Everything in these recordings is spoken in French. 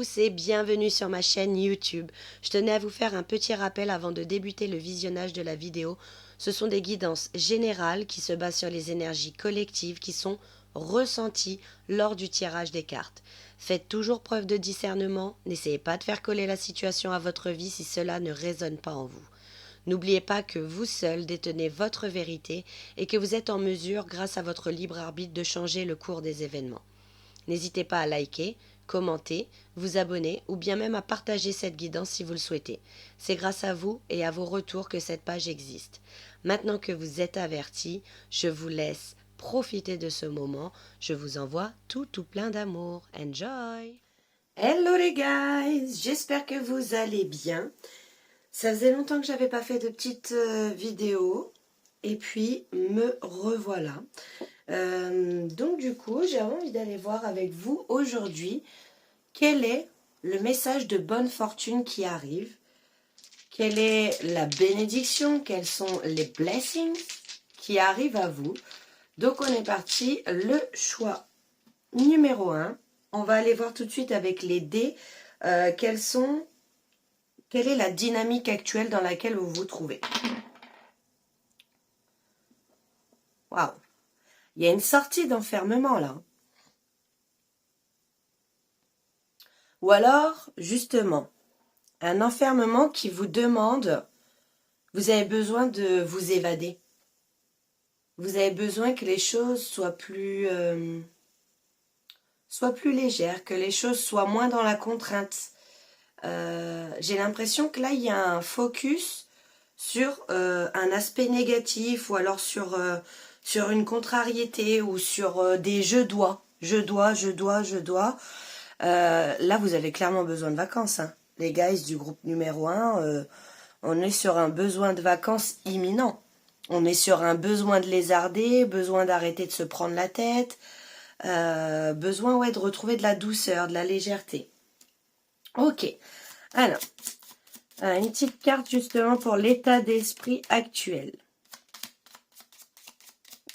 tous et bienvenue sur ma chaîne YouTube. Je tenais à vous faire un petit rappel avant de débuter le visionnage de la vidéo. Ce sont des guidances générales qui se basent sur les énergies collectives qui sont ressenties lors du tirage des cartes. Faites toujours preuve de discernement, n'essayez pas de faire coller la situation à votre vie si cela ne résonne pas en vous. N'oubliez pas que vous seul détenez votre vérité et que vous êtes en mesure, grâce à votre libre arbitre, de changer le cours des événements. N'hésitez pas à liker, commenter, vous abonner ou bien même à partager cette guidance si vous le souhaitez. C'est grâce à vous et à vos retours que cette page existe. Maintenant que vous êtes avertis, je vous laisse profiter de ce moment. Je vous envoie tout plein d'amour. Enjoy! Hello les guys, j'espère que vous allez bien. Ça faisait longtemps que j'avais pas fait de petites vidéos et puis me revoilà. Donc du coup, j'ai envie d'aller voir avec vous aujourd'hui quel est le message de bonne fortune qui arrive, quelle est la bénédiction, quels sont les blessings qui arrivent à vous. Donc on est parti, le choix numéro 1. On va aller voir tout de suite avec les dés quelle est la dynamique actuelle dans laquelle vous vous trouvez. Waouh! Il y a une sortie d'enfermement là. Ou alors, justement, un enfermement qui vous demande, vous avez besoin de vous évader. Vous avez besoin que les choses soient plus légères, que les choses soient moins dans la contrainte. J'ai l'impression que là, il y a un focus sur un aspect négatif ou alors sur une contrariété ou sur des je dois. Là, vous avez clairement besoin de vacances. Hein. Les guys du groupe numéro 1, on est sur un besoin de vacances imminent. On est sur un besoin de lézarder, besoin d'arrêter de se prendre la tête, besoin de retrouver de la douceur, de la légèreté. Ok, alors, une petite carte justement pour l'état d'esprit actuel.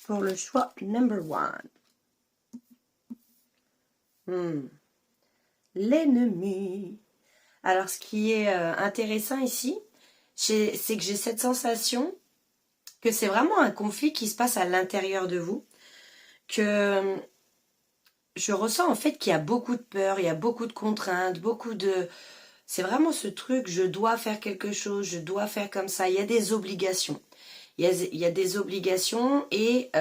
Pour le choix number 1. L'ennemi. Alors, ce qui est intéressant ici, c'est que j'ai cette sensation que c'est vraiment un conflit qui se passe à l'intérieur de vous, que je ressens en fait qu'il y a beaucoup de peur, il y a beaucoup de contraintes, c'est vraiment ce truc, je dois faire quelque chose, je dois faire comme ça, il y a des obligations. Il y a des obligations et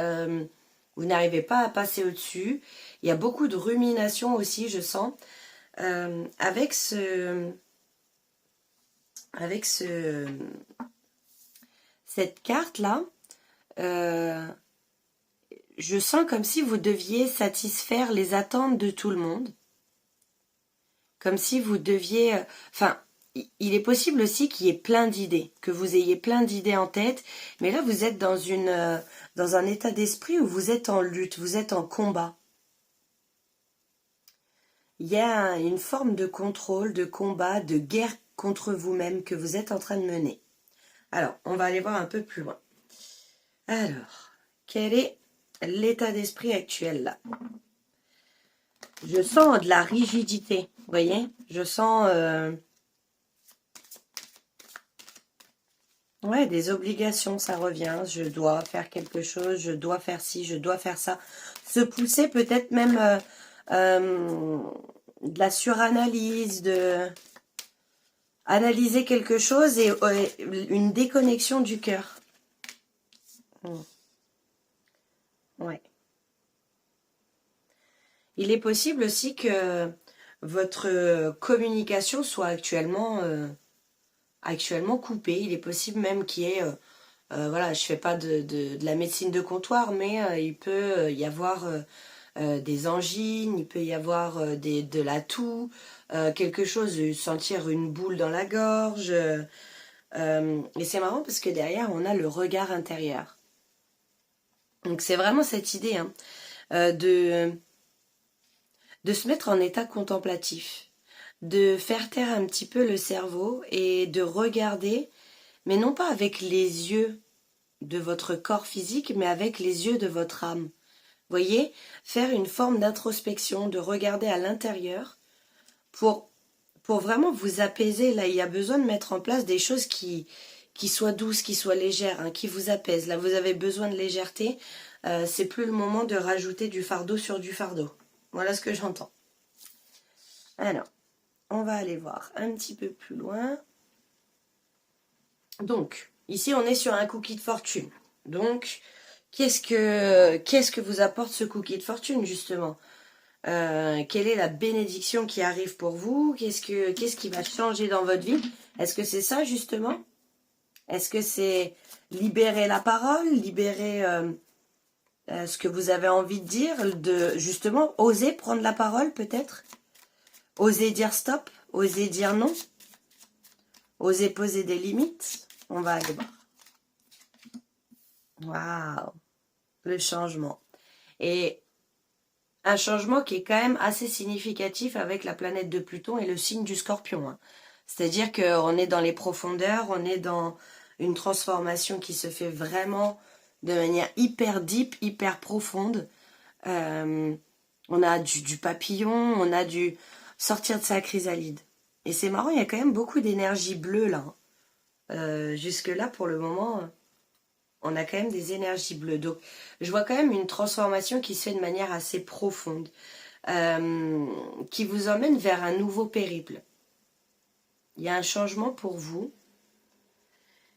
vous n'arrivez pas à passer au-dessus. Il y a beaucoup de rumination aussi, je sens. Avec cette carte-là, je sens comme si vous deviez satisfaire les attentes de tout le monde. Comme si vous deviez... il est possible aussi qu'il y ait plein d'idées, que vous ayez plein d'idées en tête, mais là, vous êtes dans un état d'esprit où vous êtes en lutte, vous êtes en combat. Il y a une forme de contrôle, de combat, de guerre contre vous-même que vous êtes en train de mener. Alors, on va aller voir un peu plus loin. Alors, quel est l'état d'esprit actuel là? Je sens de la rigidité, vous voyez? Je sens des obligations, ça revient. Je dois faire quelque chose, je dois faire ci, je dois faire ça. Se pousser peut-être même de la suranalyse, de analyser quelque chose et une déconnexion du cœur. Ouais. Il est possible aussi que votre communication soit actuellement coupée. Il est possible même qu'il y ait, voilà, je fais pas de la médecine de comptoir, mais il peut y avoir des angines, il peut y avoir de la toux, quelque chose, sentir une boule dans la gorge. Et c'est marrant parce que derrière, on a le regard intérieur. Donc c'est vraiment cette idée de se mettre en état contemplatif, de faire taire un petit peu le cerveau et de regarder, mais non pas avec les yeux de votre corps physique, mais avec les yeux de votre âme. Voyez, faire une forme d'introspection, de regarder à l'intérieur pour pour vraiment vous apaiser. Là, il y a besoin de mettre en place des choses qui soient douces, qui soient légères, hein, qui vous apaisent. Là, vous avez besoin de légèreté. C'est plus le moment de rajouter du fardeau sur du fardeau. Voilà ce que j'entends. Alors, on va aller voir un petit peu plus loin. Donc, ici, on est sur un cookie de fortune. Donc, qu'est-ce que vous apporte ce cookie de fortune, justement? Quelle est la bénédiction qui arrive pour vous? Qu'est-ce qui va changer dans votre vie? Est-ce que c'est ça, justement? Est-ce que c'est libérer la parole, libérer ce que vous avez envie de dire, de justement oser prendre la parole, peut-être? Oser dire stop, oser dire non, oser poser des limites. On va aller voir. Waouh, le changement. Et un changement qui est quand même assez significatif avec la planète de Pluton et le signe du Scorpion. Hein. C'est-à-dire qu'on est dans les profondeurs, on est dans une transformation qui se fait vraiment de manière hyper deep, hyper profonde. On a du papillon, on a du sortir de sa chrysalide. Et c'est marrant, il y a quand même beaucoup d'énergie bleue là. Jusque-là, pour le moment, on a quand même des énergies bleues. Donc, je vois quand même une transformation qui se fait de manière assez profonde, qui vous emmène vers un nouveau périple. Il y a un changement pour vous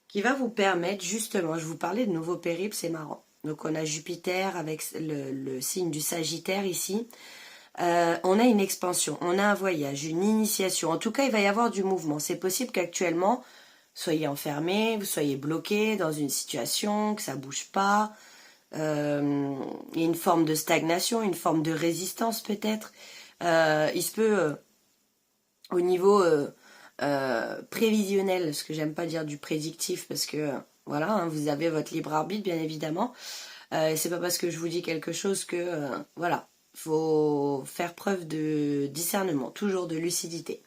qui va vous permettre, justement, je vous parlais de nouveau périple, c'est marrant. Donc, on a Jupiter avec le signe du Sagittaire ici. On a une expansion, on a un voyage, une initiation. En tout cas, il va y avoir du mouvement. C'est possible qu'actuellement, soyez enfermé, vous soyez bloqué dans une situation, que ça bouge pas. Il y a une forme de stagnation, une forme de résistance peut-être. Il se peut, au niveau prévisionnel, ce que j'aime pas dire du prédictif, parce que voilà, hein, vous avez votre libre arbitre, bien évidemment. C'est pas parce que je vous dis quelque chose que voilà, faut faire preuve de discernement, toujours de lucidité.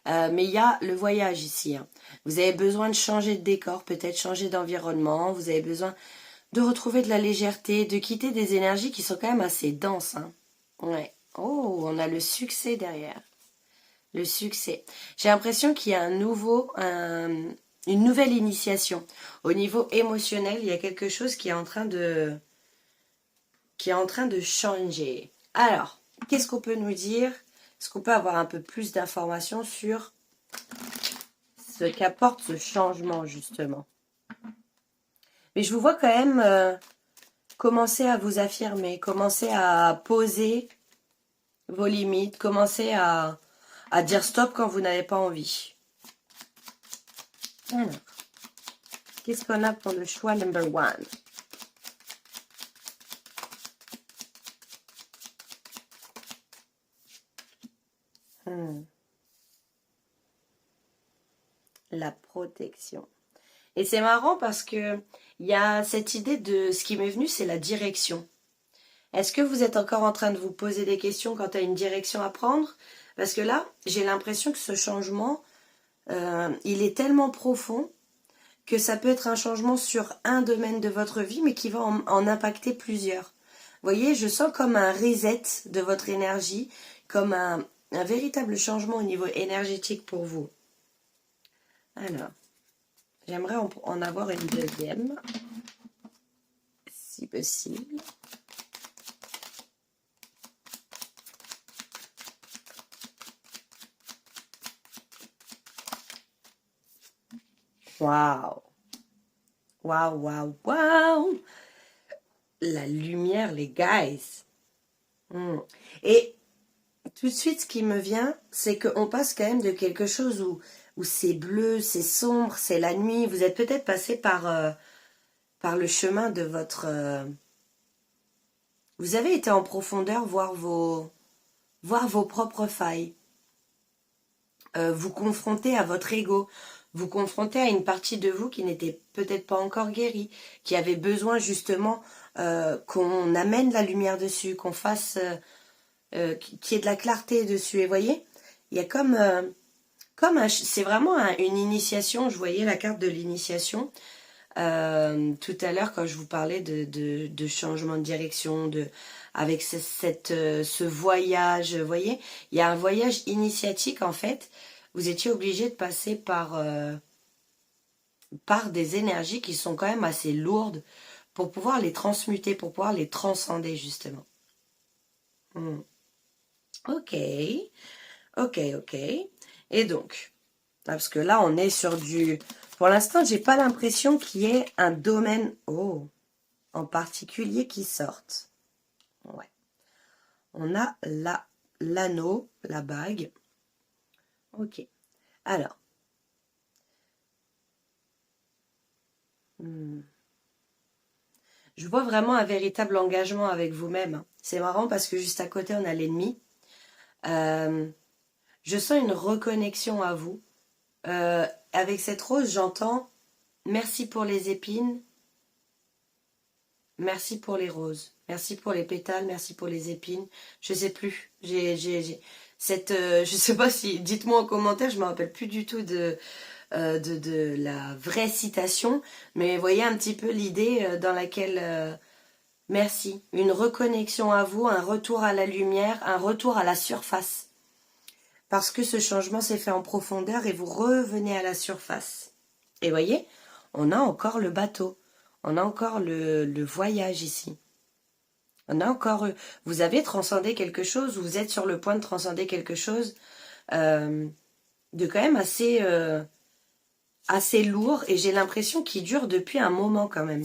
Mais il y a le voyage ici. Hein. Vous avez besoin de changer de décor, peut-être changer d'environnement. Vous avez besoin de retrouver de la légèreté, de quitter des énergies qui sont quand même assez denses. Hein. Ouais. Oh, on a le succès derrière. Le succès. J'ai l'impression qu'il y a une nouvelle initiation. Au niveau émotionnel, il y a quelque chose qui est en train de changer. Alors, qu'est-ce qu'on peut nous dire? Est-ce qu'on peut avoir un peu plus d'informations sur ce qu'apporte ce changement, justement? Mais je vous vois quand même commencer à vous affirmer, commencer à poser vos limites, commencer à dire stop quand vous n'avez pas envie. Alors, qu'est-ce qu'on a pour le choix number 1? La protection. Et c'est marrant parce que il y a cette idée de ce qui m'est venu, c'est la direction. Est-ce que vous êtes encore en train de vous poser des questions quant à une direction à prendre? Parce que là, j'ai l'impression que ce changement, il est tellement profond que ça peut être un changement sur un domaine de votre vie, mais qui va en impacter plusieurs. Vous voyez, je sens comme un reset de votre énergie, comme un véritable changement au niveau énergétique pour vous. Alors, j'aimerais en avoir une deuxième, si possible. Waouh! Waouh, waouh, waouh! La lumière, les guys! Et tout de suite, ce qui me vient, c'est qu'on passe quand même de quelque chose où c'est bleu, c'est sombre, c'est la nuit. Vous êtes peut-être passé par le chemin de votre... Vous avez été en profondeur voir vos propres failles. Vous confronter à votre ego. Vous confronter à une partie de vous qui n'était peut-être pas encore guérie, qui avait besoin justement qu'on amène la lumière dessus, qu'on fasse... qu'il y ait de la clarté dessus. Et voyez, il y a c'est vraiment une initiation. Je voyais la carte de l'initiation tout à l'heure quand je vous parlais de changement de direction, avec ce voyage. Vous voyez, il y a un voyage initiatique en fait vous étiez obligé de passer par des énergies qui sont quand même assez lourdes pour pouvoir les transmuter, pour pouvoir les transcender justement. Ok, ok. Et donc, parce que là on est sur du... Pour l'instant, j'ai pas l'impression qu'il y ait un domaine en particulier qui sorte. Ouais. On a l'anneau, la bague. Ok. Alors. Je vois vraiment un véritable engagement avec vous-même. C'est marrant parce que juste à côté, on a l'ennemi. Je sens une reconnexion à vous. Avec cette rose, j'entends merci pour les épines, merci pour les roses, merci pour les pétales, merci pour les épines. Je sais plus. Je sais pas si. Dites-moi en commentaire. Je me rappelle plus du tout de la vraie citation, mais voyez un petit peu l'idée dans laquelle. Merci. Une reconnexion à vous, un retour à la lumière, un retour à la surface. Parce que ce changement s'est fait en profondeur et vous revenez à la surface. Et voyez, on a encore le bateau. On a encore le voyage ici. On a encore... Vous avez transcendé quelque chose, vous êtes sur le point de transcender quelque chose de quand même assez lourd. Et j'ai l'impression qu'il dure depuis un moment quand même.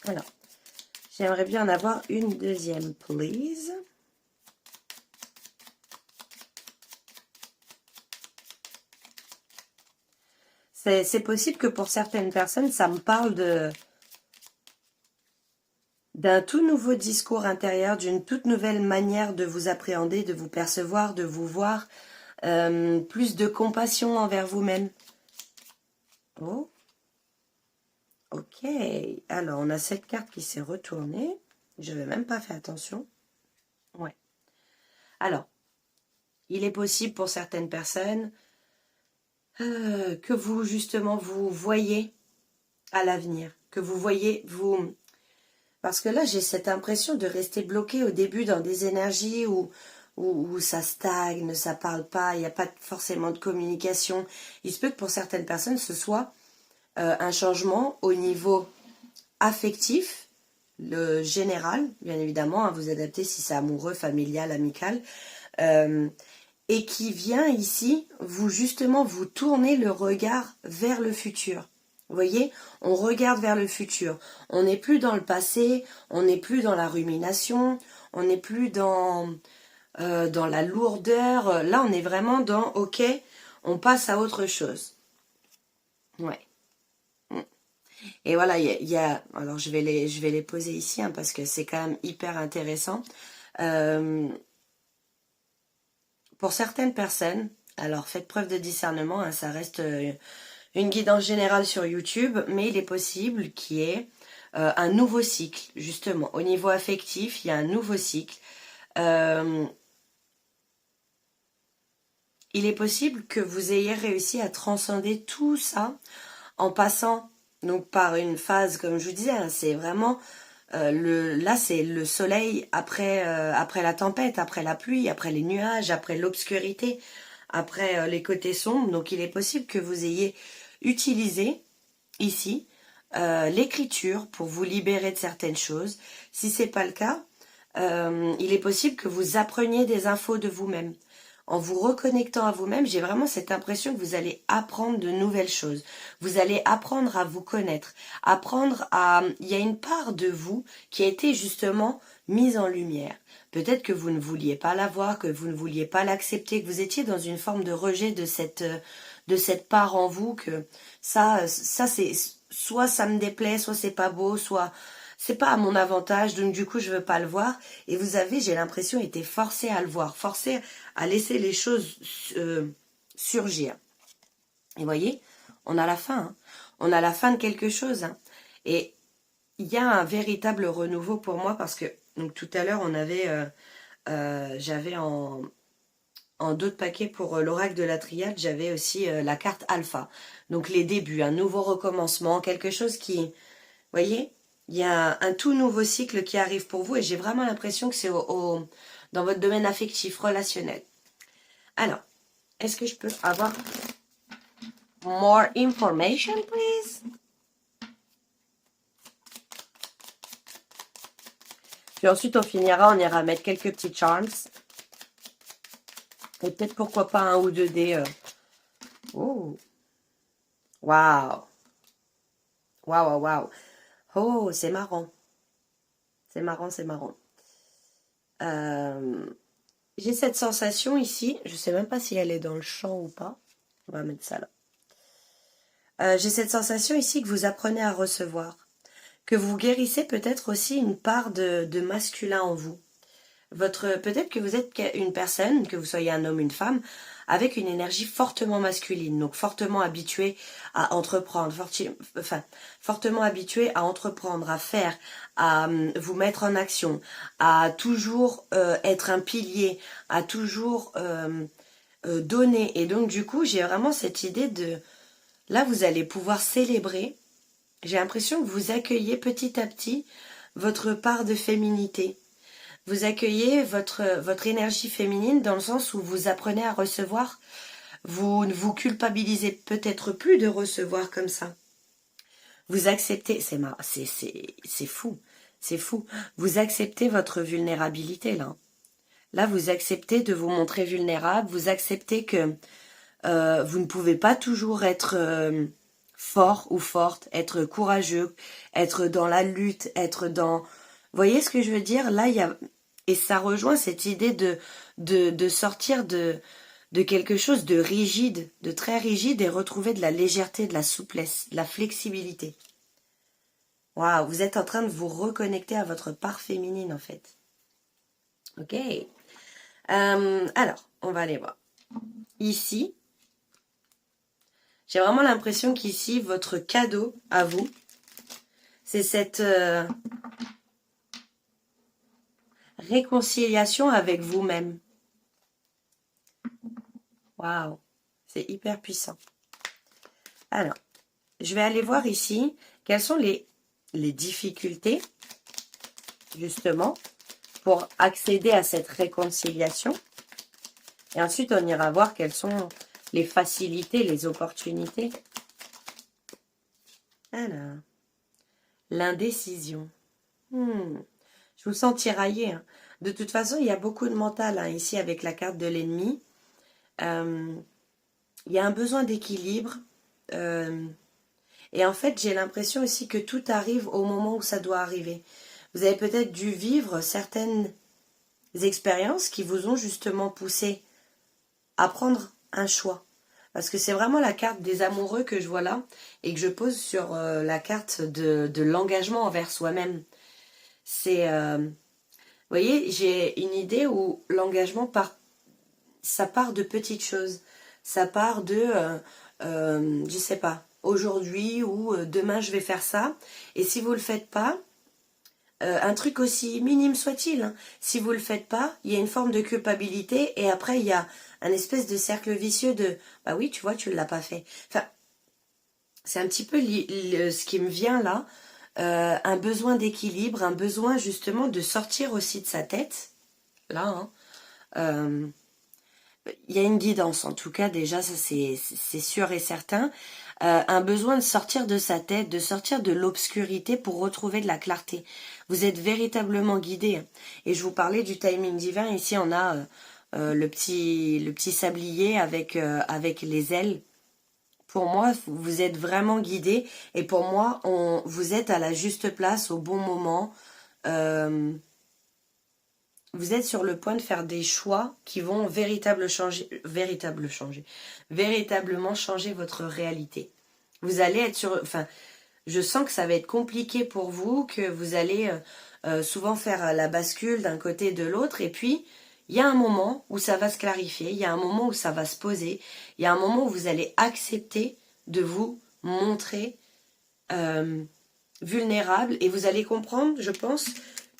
Alors, j'aimerais bien en avoir une deuxième, please. C'est possible que pour certaines personnes, ça me parle d'un tout nouveau discours intérieur, d'une toute nouvelle manière de vous appréhender, de vous percevoir, de vous voir, plus de compassion envers vous-même. Oh, ok. Alors, on a cette carte qui s'est retournée. Je n'avais même pas fait attention. Ouais. Alors, il est possible pour certaines personnes que vous, justement, vous voyez à l'avenir, que vous voyez, vous... Parce que là, j'ai cette impression de rester bloqué au début dans des énergies où ça stagne, ça parle pas, il n'y a pas forcément de communication. Il se peut que pour certaines personnes, ce soit un changement au niveau affectif, le général, bien évidemment, vous adaptez si c'est amoureux, familial, amical, et qui vient ici, justement, vous tourner le regard vers le futur. Vous voyez, on regarde vers le futur. On n'est plus dans le passé, on n'est plus dans la rumination, on n'est plus dans la lourdeur. Là, on est vraiment dans, ok, on passe à autre chose. Ouais. Et voilà, alors je vais les poser ici parce que c'est quand même hyper intéressant. Pour certaines personnes, alors faites preuve de discernement, ça reste une guidance générale sur YouTube, mais il est possible qu'il y ait un nouveau cycle, justement. Au niveau affectif, il y a un nouveau cycle. Il est possible que vous ayez réussi à transcender tout ça en passant donc par une phase, comme je vous disais, c'est vraiment... là, c'est le soleil après la tempête, après la pluie, après les nuages, après l'obscurité, après les côtés sombres. Donc, il est possible que vous ayez utilisé ici l'écriture pour vous libérer de certaines choses. Si c'est pas le cas, il est possible que vous appreniez des infos de vous-même. En vous reconnectant à vous-même, j'ai vraiment cette impression que vous allez apprendre de nouvelles choses. Vous allez apprendre à vous connaître, apprendre à... Il y a une part de vous qui a été justement mise en lumière. Peut-être que vous ne vouliez pas la voir, que vous ne vouliez pas l'accepter, que vous étiez dans une forme de rejet de cette part en vous, que ça c'est... Soit ça me déplaît, soit c'est pas beau, soit... C'est pas à mon avantage, donc du coup je veux pas le voir. Et vous avez, j'ai l'impression, été forcé à le voir, forcé à laisser les choses surgir. Et voyez, on a la fin. Hein. On a la fin de quelque chose. Hein. Et il y a un véritable renouveau pour moi parce que donc tout à l'heure on avait, j'avais en d'autres paquets pour l'oracle de la triade, j'avais aussi la carte alpha. Donc les débuts, un nouveau recommencement, quelque chose qui, voyez. Il y a un tout nouveau cycle qui arrive pour vous et j'ai vraiment l'impression que c'est dans votre domaine affectif, relationnel. Alors, Est-ce que je peux avoir more information, please? Puis ensuite, on finira, on ira mettre quelques petits charms. Et peut-être, pourquoi pas, un ou deux dés. Oh! Waouh! Waouh, waouh, waouh! Oh, c'est marrant. C'est marrant, c'est marrant. J'ai cette sensation ici. Je sais même pas si elle est dans le champ ou pas. On va mettre ça là. J'ai cette sensation ici que vous apprenez à recevoir. Que vous guérissez peut-être aussi une part de masculin en vous. Peut-être que vous êtes une personne, que vous soyez un homme, une femme, avec une énergie fortement masculine, donc fortement habituée à entreprendre, fortement habituée à entreprendre, à faire, à vous mettre en action, à toujours être un pilier, à toujours donner. Et donc du coup, j'ai vraiment cette idée de... Là, vous allez pouvoir célébrer. J'ai l'impression que vous accueillez petit à petit votre part de féminité. Vous accueillez votre énergie féminine dans le sens où vous apprenez à recevoir. Vous ne vous culpabilisez peut-être plus de recevoir comme ça. Vous acceptez, c'est fou, c'est fou. Vous acceptez votre vulnérabilité là. Là, vous acceptez de vous montrer vulnérable. Vous acceptez que vous ne pouvez pas toujours être fort ou forte, être courageux, être dans la lutte, être dans... Vous voyez ce que je veux dire? Là, il y a... Et ça rejoint cette idée de sortir de quelque chose de rigide, de très rigide, et retrouver de la légèreté, de la souplesse, de la flexibilité. Waouh, vous êtes en train de vous reconnecter à votre part féminine, en fait. Ok. Alors, on va aller voir. Ici, j'ai vraiment l'impression qu'ici, votre cadeau à vous, c'est cette réconciliation avec vous-même. Waouh, c'est hyper puissant. Alors, je vais aller voir ici quelles sont les difficultés, justement, pour accéder à cette réconciliation. Et ensuite, on ira voir quelles sont les facilités, les opportunités. Alors, l'indécision. Je vous sens tiraillé. Hein. De toute façon, il y a beaucoup de mental hein, ici avec la carte de l'ennemi. Il y a un besoin d'équilibre. Et en fait, j'ai l'impression aussi que tout arrive au moment où ça doit arriver. Vous avez peut-être dû vivre certaines expériences qui vous ont justement poussé à prendre un choix. Parce que c'est vraiment la carte des amoureux que je vois là et que je pose sur la carte de l'engagement envers soi-même. C'est... vous voyez, j'ai une idée où l'engagement ça part de petites choses. Ça part de, je sais pas, aujourd'hui ou demain je vais faire ça. Et si vous le faites pas, un truc aussi minime soit-il, hein, si vous le faites pas, il y a une forme de culpabilité et après il y a un espèce de cercle vicieux de, bah oui, tu vois, tu l'as pas fait. Enfin, c'est un petit peu ce qui me vient là. Un besoin d'équilibre, un besoin justement de sortir aussi de sa tête. Là, hein. Il y a une guidance, en tout cas, déjà, ça c'est sûr et certain. Un besoin de sortir de sa tête, de sortir de l'obscurité pour retrouver de la clarté. Vous êtes véritablement guidé. Hein. Et je vous parlais du timing divin. Ici, on a le petit sablier avec les ailes. Pour moi, vous êtes vraiment guidé. Et pour moi, vous êtes à la juste place, au bon moment. Vous êtes sur le point de faire des choix qui vont véritablement changer votre réalité. Vous allez être sur... Enfin, je sens que ça va être compliqué pour vous, que vous allez souvent faire la bascule d'un côté et de l'autre. Et puis, il y a un moment où ça va se clarifier, il y a un moment où ça va se poser, il y a un moment où vous allez accepter de vous montrer vulnérable. Et vous allez comprendre, je pense,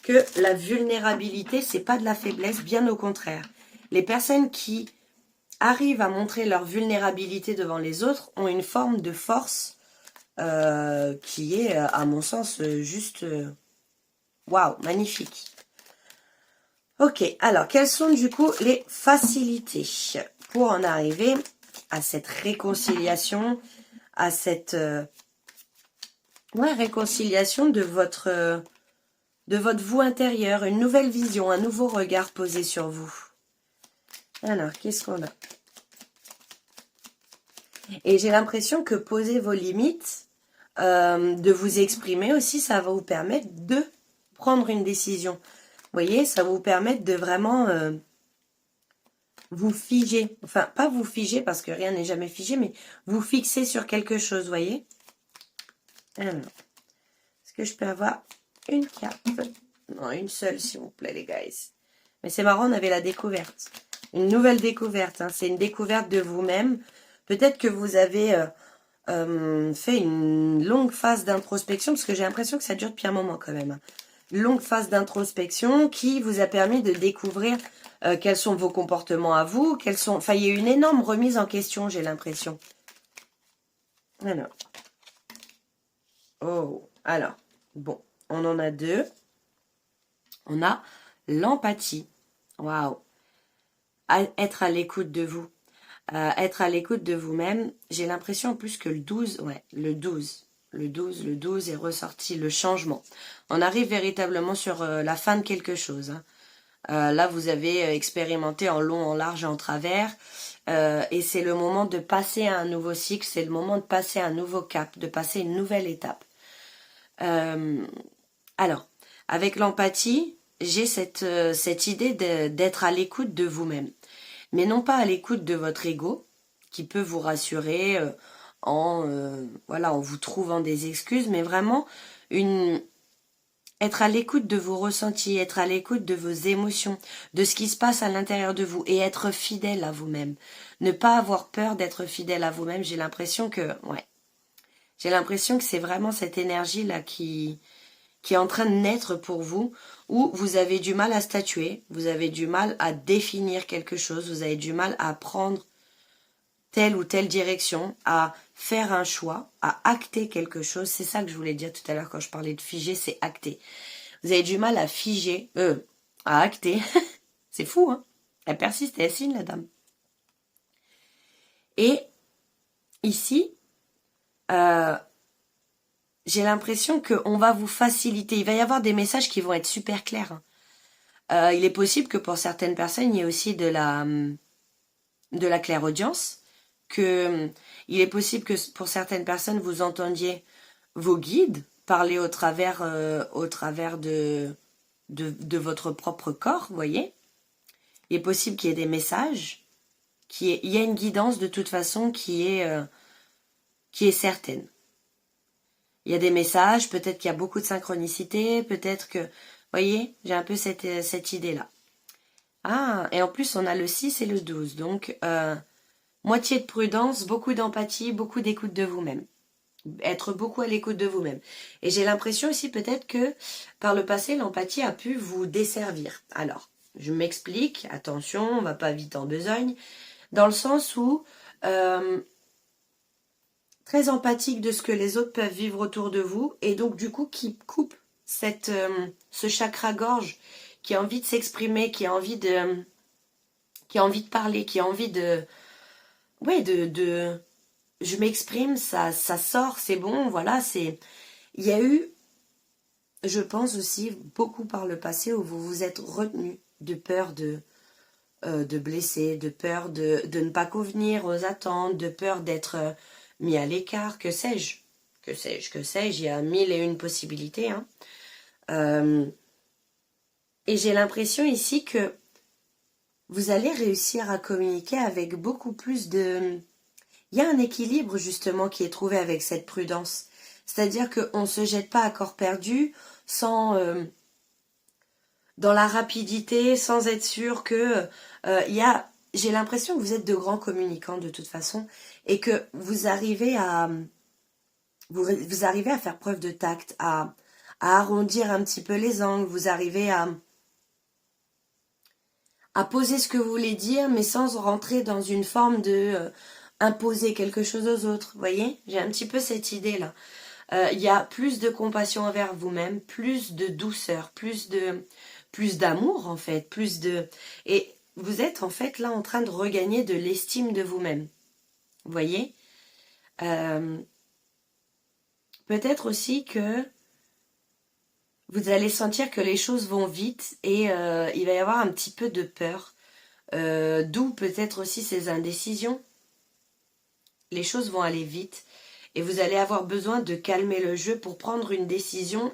que la vulnérabilité, c'est pas de la faiblesse, bien au contraire. Les personnes qui arrivent à montrer leur vulnérabilité devant les autres ont une forme de force qui est, à mon sens, juste... waouh, magnifique. Ok, alors, quelles sont du coup les facilités pour en arriver à cette réconciliation, à cette réconciliation de votre vous intérieur, une nouvelle vision, un nouveau regard posé sur vous. Alors, qu'est-ce qu'on a? Et j'ai l'impression que poser vos limites, de vous exprimer aussi, ça va vous permettre de prendre une décision. Vous voyez, ça va vous permettre de vraiment vous figer. Enfin, pas vous figer parce que rien n'est jamais figé, mais vous fixer sur quelque chose, vous voyez. Alors, est-ce que je peux avoir une carte? Non, une seule, s'il vous plaît, les guys. Mais c'est marrant, on avait la découverte. Une nouvelle découverte. Hein. C'est une découverte de vous-même. Peut-être que vous avez fait une longue phase d'introspection, parce que j'ai l'impression que ça dure depuis un moment quand même. Hein. Une longue phase d'introspection qui vous a permis de découvrir quels sont vos comportements à vous, quels sont... Enfin, il y a eu une énorme remise en question, j'ai l'impression. Alors. Oh, alors. Bon, on en a deux. On a l'empathie. Waouh. Être à l'écoute de vous. Être à l'écoute de vous-même. J'ai l'impression en plus que le 12, ouais, le 12 est ressorti, le changement. On arrive véritablement sur la fin de quelque chose. Hein. Là, vous avez expérimenté en long, en large et en travers. Et c'est le moment de passer à un nouveau cycle, c'est le moment de passer à un nouveau cap, de passer une nouvelle étape. Alors, avec l'empathie, j'ai cette idée d'être à l'écoute de vous-même. Mais non pas à l'écoute de votre ego, qui peut vous rassurer en vous trouvant des excuses, mais vraiment être à l'écoute de vos ressentis, être à l'écoute de vos émotions, de ce qui se passe à l'intérieur de vous et être fidèle à vous-même. Ne pas avoir peur d'être fidèle à vous-même, j'ai l'impression que c'est vraiment cette énergie-là qui est en train de naître pour vous, où vous avez du mal à statuer, vous avez du mal à définir quelque chose, vous avez du mal à prendre telle ou telle direction, à faire un choix, à acter quelque chose. C'est ça que je voulais dire tout à l'heure quand je parlais de figer, c'est acter. Vous avez du mal à figer, à acter. C'est fou, hein? Elle persiste et elle signe, la dame. Et ici, j'ai l'impression qu'on va vous faciliter. Il va y avoir des messages qui vont être super clairs. Il est possible que pour certaines personnes, il y ait aussi de la clairaudience. Il est possible que pour certaines personnes, vous entendiez vos guides parler au travers de votre propre corps, vous voyez. Il est possible qu'il y ait des messages, il y a une guidance de toute façon qui est certaine. Il y a des messages, peut-être qu'il y a beaucoup de synchronicité, peut-être que... Vous voyez, j'ai un peu cette idée-là. Ah, et en plus, on a le 6 et le 12. Donc, moitié de prudence, beaucoup d'empathie, beaucoup d'écoute de vous-même. Être beaucoup à l'écoute de vous-même. Et j'ai l'impression aussi peut-être que, par le passé, l'empathie a pu vous desservir. Alors, je m'explique, attention, on va pas vite en besogne, dans le sens où... très empathique de ce que les autres peuvent vivre autour de vous et donc du coup qui coupe ce chakra-gorge qui a envie de s'exprimer, qui a envie de parler, qui a envie de je m'exprime, ça sort, c'est bon, voilà, il y a eu, je pense aussi beaucoup par le passé où vous vous êtes retenu de peur de blesser, de peur de ne pas convenir aux attentes, de peur d'être mis à l'écart, que sais-je, il y a mille et une possibilités. Hein. Et j'ai l'impression ici que vous allez réussir à communiquer avec beaucoup plus de... Il y a un équilibre justement qui est trouvé avec cette prudence. C'est-à-dire qu'on ne se jette pas à corps perdu sans... dans la rapidité, sans être sûr que... J'ai l'impression que vous êtes de grands communicants de toute façon et que vous arrivez à faire preuve de tact, à arrondir un petit peu les angles, vous arrivez à poser ce que vous voulez dire mais sans rentrer dans une forme de imposer quelque chose aux autres, vous voyez. J'ai un petit peu cette idée-là. Il y a plus de compassion envers vous-même, plus de douceur, plus d'amour en fait, et vous êtes en fait là en train de regagner de l'estime de vous-même. Vous voyez, peut-être aussi que vous allez sentir que les choses vont vite et il va y avoir un petit peu de peur. D'où peut-être aussi ces indécisions. Les choses vont aller vite et vous allez avoir besoin de calmer le jeu pour prendre une décision,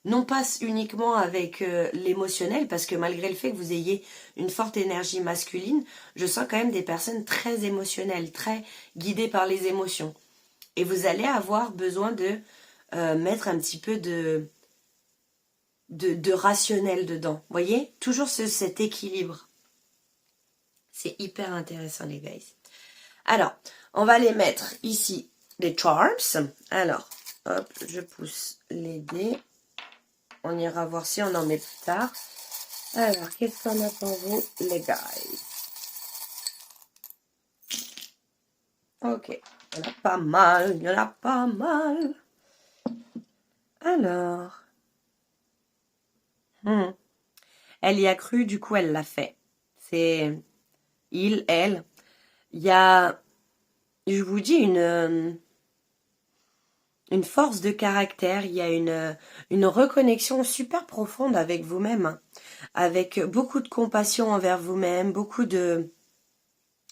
non pas uniquement avec l'émotionnel, parce que malgré le fait que vous ayez une forte énergie masculine, je sens quand même des personnes très émotionnelles, très guidées par les émotions. Et vous allez avoir besoin de mettre un petit peu de rationnel dedans. Vous voyez, toujours cet équilibre. C'est hyper intéressant les guys. Alors, on va les mettre ici, les charms. Alors, hop, je pousse les dés. On ira voir si on en met plus tard. Alors, qu'est-ce qu'on a pour vous, les guys? Ok, il y en a pas mal, il y en a pas mal. Alors, elle y a cru, du coup, elle l'a fait. C'est il, elle. Il y a, je vous dis, une force de caractère, il y a une reconnexion super profonde avec vous-même, hein, avec beaucoup de compassion envers vous-même, beaucoup de...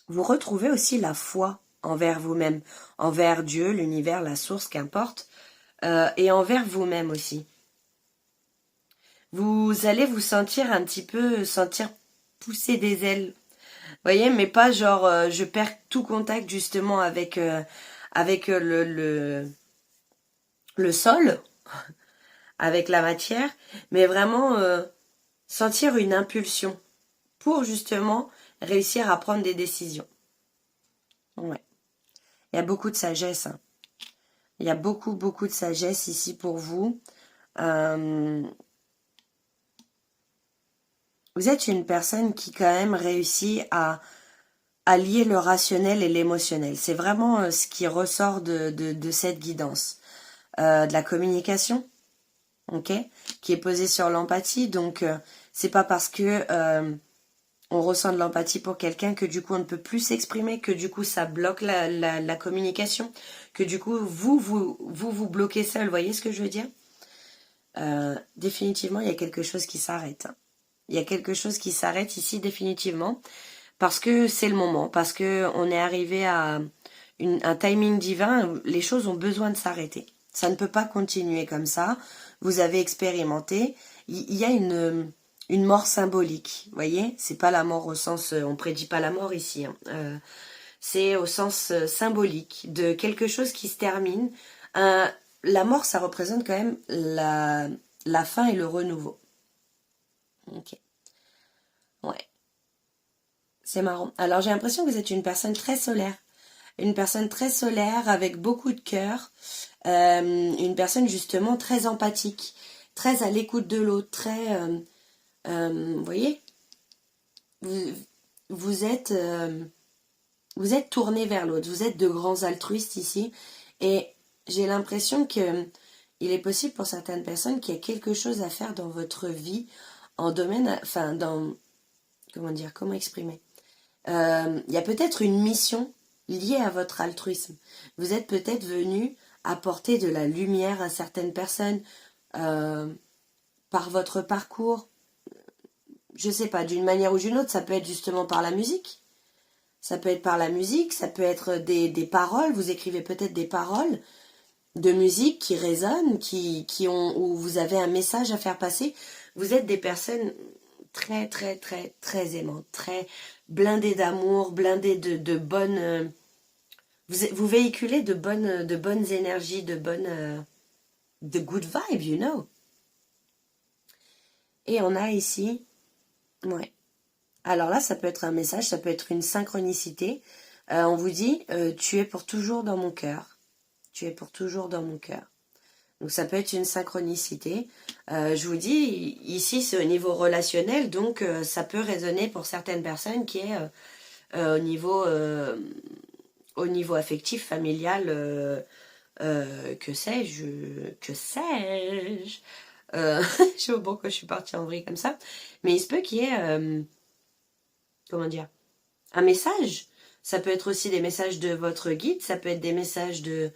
Vous retrouvez aussi la foi envers vous-même, envers Dieu, l'univers, la source, qu'importe, et envers vous-même aussi. Vous allez vous sentir un petit peu, sentir pousser des ailes, vous voyez, mais pas genre je perds tout contact justement avec, le sol, avec la matière, mais vraiment sentir une impulsion pour justement réussir à prendre des décisions. Ouais. Il y a beaucoup de sagesse. Hein. Il y a beaucoup, beaucoup de sagesse ici pour vous. Vous êtes une personne qui quand même réussit à lier le rationnel et l'émotionnel. C'est vraiment ce qui ressort de cette guidance. De la communication, ok, qui est posée sur l'empathie. Donc, c'est pas parce que on ressent de l'empathie pour quelqu'un que du coup on ne peut plus s'exprimer, que du coup ça bloque la communication, que du coup vous bloquez seul. Vous voyez ce que je veux dire? Définitivement, il y a quelque chose qui s'arrête. Il y a quelque chose qui s'arrête ici définitivement parce que c'est le moment, parce que on est arrivé à un timing divin. Les choses ont besoin de s'arrêter. Ça ne peut pas continuer comme ça. Vous avez expérimenté. Il y a une mort symbolique. Vous voyez, c'est pas la mort au sens, on prédit pas la mort ici. Hein. C'est au sens symbolique de quelque chose qui se termine. La mort, ça représente quand même la fin et le renouveau. Ok. Ouais. C'est marrant. Alors j'ai l'impression que vous êtes une personne très solaire. Une personne très solaire avec beaucoup de cœur. Une personne justement très empathique. Très à l'écoute de l'autre. Très... vous voyez, vous êtes tourné vers l'autre, vous êtes de grands altruistes ici, et j'ai l'impression que il est possible pour certaines personnes qu'il y a quelque chose à faire dans votre vie, en domaine, enfin dans, comment dire, comment exprimer, il y a peut-être une mission liée à votre altruisme. Vous êtes peut-être venu apporter de la lumière à certaines personnes par votre parcours. Je sais pas, d'une manière ou d'une autre, ça peut être justement par la musique. Ça peut être par la musique, ça peut être des paroles. Vous écrivez peut-être des paroles de musique qui résonnent, où vous avez un message à faire passer. Vous êtes des personnes très, très, très, très aimantes, très blindées d'amour, blindées de bonnes... vous véhiculez de bonnes énergies, de good vibes, you know. Et on a ici... Ouais. Alors là, ça peut être un message, ça peut être une synchronicité. On vous dit, tu es pour toujours dans mon cœur. Tu es pour toujours dans mon cœur. Donc ça peut être une synchronicité. Je vous dis, ici c'est au niveau relationnel, donc ça peut résonner pour certaines personnes qui est au niveau affectif, familial, que sais-je, que sais-je. Je sais pas pourquoi je suis partie en vrille comme ça. Mais il se peut qu'il y ait comment dire, un message. Ça peut être aussi des messages de votre guide, ça peut être des messages de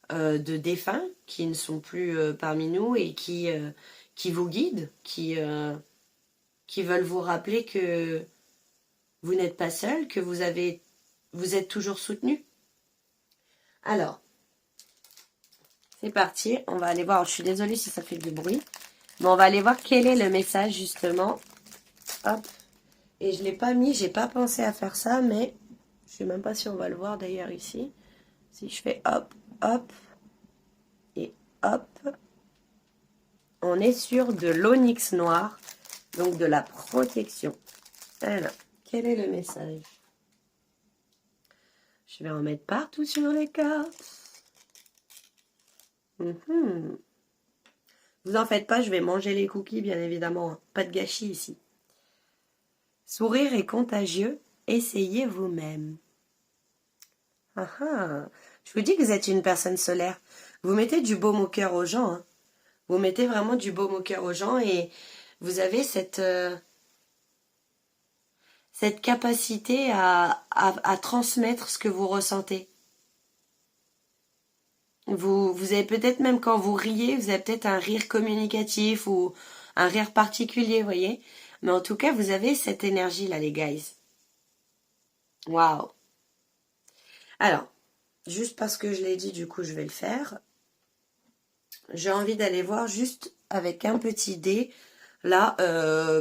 défunts qui ne sont plus parmi nous et qui vous guident, qui veulent vous rappeler que vous n'êtes pas seul, que vous êtes toujours soutenu. Alors, c'est parti, on va aller voir. Je suis désolée si ça fait du bruit, mais on va aller voir quel est le message justement. Hop. Et je ne l'ai pas mis, j'ai pas pensé à faire ça, mais je ne sais même pas si on va le voir d'ailleurs ici. Si je fais hop, hop et hop, on est sur de l'onyx noir, donc de la protection. Alors, quel est le message? Je vais en mettre partout sur les cartes. Vous en faites pas, je vais manger les cookies, bien évidemment. Pas de gâchis ici. Sourire est contagieux, essayez vous-même. Je vous dis que vous êtes une personne solaire. Vous mettez du baume au cœur aux gens. Hein. Vous mettez vraiment du baume au cœur aux gens et vous avez cette capacité à transmettre ce que vous ressentez. Vous avez peut-être même quand vous riez, vous avez peut-être un rire communicatif ou un rire particulier, vous voyez. Mais en tout cas, vous avez cette énergie-là, les guys. Waouh. Alors, juste parce que je l'ai dit, du coup, je vais le faire. J'ai envie d'aller voir juste avec un petit dé, là,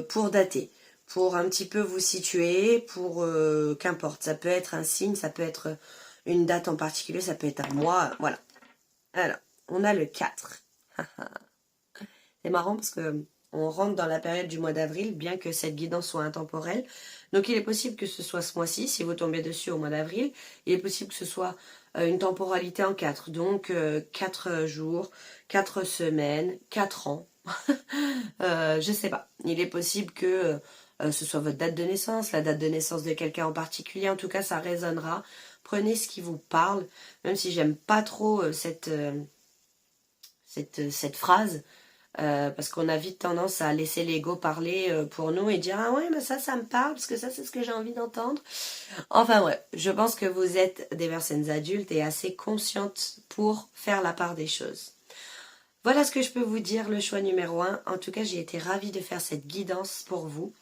pour dater. Pour un petit peu vous situer, pour qu'importe. Ça peut être un signe, ça peut être une date en particulier, ça peut être un mois, voilà. Alors, on a le 4. C'est marrant parce que on rentre dans la période du mois d'avril, bien que cette guidance soit intemporelle. Donc, il est possible que ce soit ce mois-ci, si vous tombez dessus au mois d'avril. Il est possible que ce soit une temporalité en 4. Donc, 4 jours, 4 semaines, 4 ans. Je sais pas. Il est possible que ce soit votre date de naissance, la date de naissance de quelqu'un en particulier. En tout cas, ça résonnera. Prenez ce qui vous parle, même si j'aime pas trop cette phrase, parce qu'on a vite tendance à laisser l'ego parler pour nous et dire « Ah ouais, mais ça me parle, parce que ça, c'est ce que j'ai envie d'entendre. » Enfin ouais, je pense que vous êtes des personnes adultes et assez conscientes pour faire la part des choses. Voilà ce que je peux vous dire, le choix numéro 1. En tout cas, j'ai été ravie de faire cette guidance pour vous.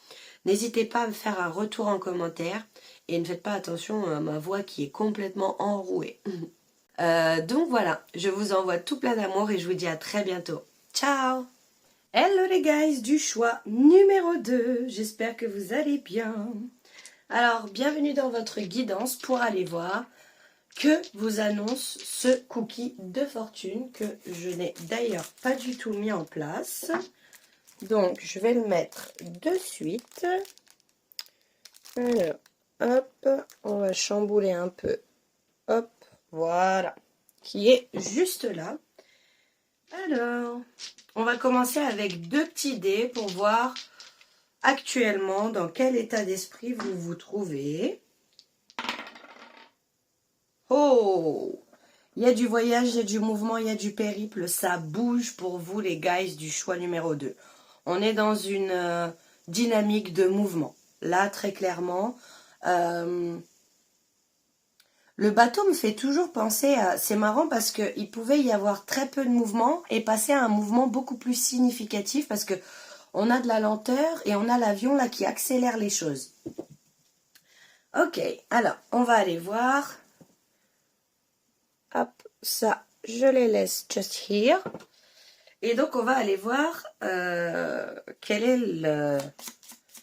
N'hésitez pas à me faire un retour en commentaire et ne faites pas attention à ma voix qui est complètement enrouée. Donc voilà, je vous envoie tout plein d'amour et je vous dis à très bientôt. Ciao! Hello les guys du choix numéro 2, j'espère que vous allez bien. Alors, bienvenue dans votre guidance pour aller voir que vous annonce ce cookie de fortune que je n'ai d'ailleurs pas du tout mis en place. Donc, je vais le mettre de suite. Alors, hop, on va chambouler un peu. Hop, voilà, qui est juste là. Alors, on va commencer avec 2 petits dés pour voir actuellement dans quel état d'esprit vous vous trouvez. Oh! Il y a du voyage, il y a du mouvement, il y a du périple. Ça bouge pour vous, les guys du choix numéro 2. On est dans une dynamique de mouvement. Là, très clairement, le bateau me fait toujours penser à... C'est marrant parce qu'il pouvait y avoir très peu de mouvement et passer à un mouvement beaucoup plus significatif parce que on a de la lenteur et on a l'avion là qui accélère les choses. Ok, alors, on va aller voir... Hop, ça, je les laisse just here. Et donc, on va aller voir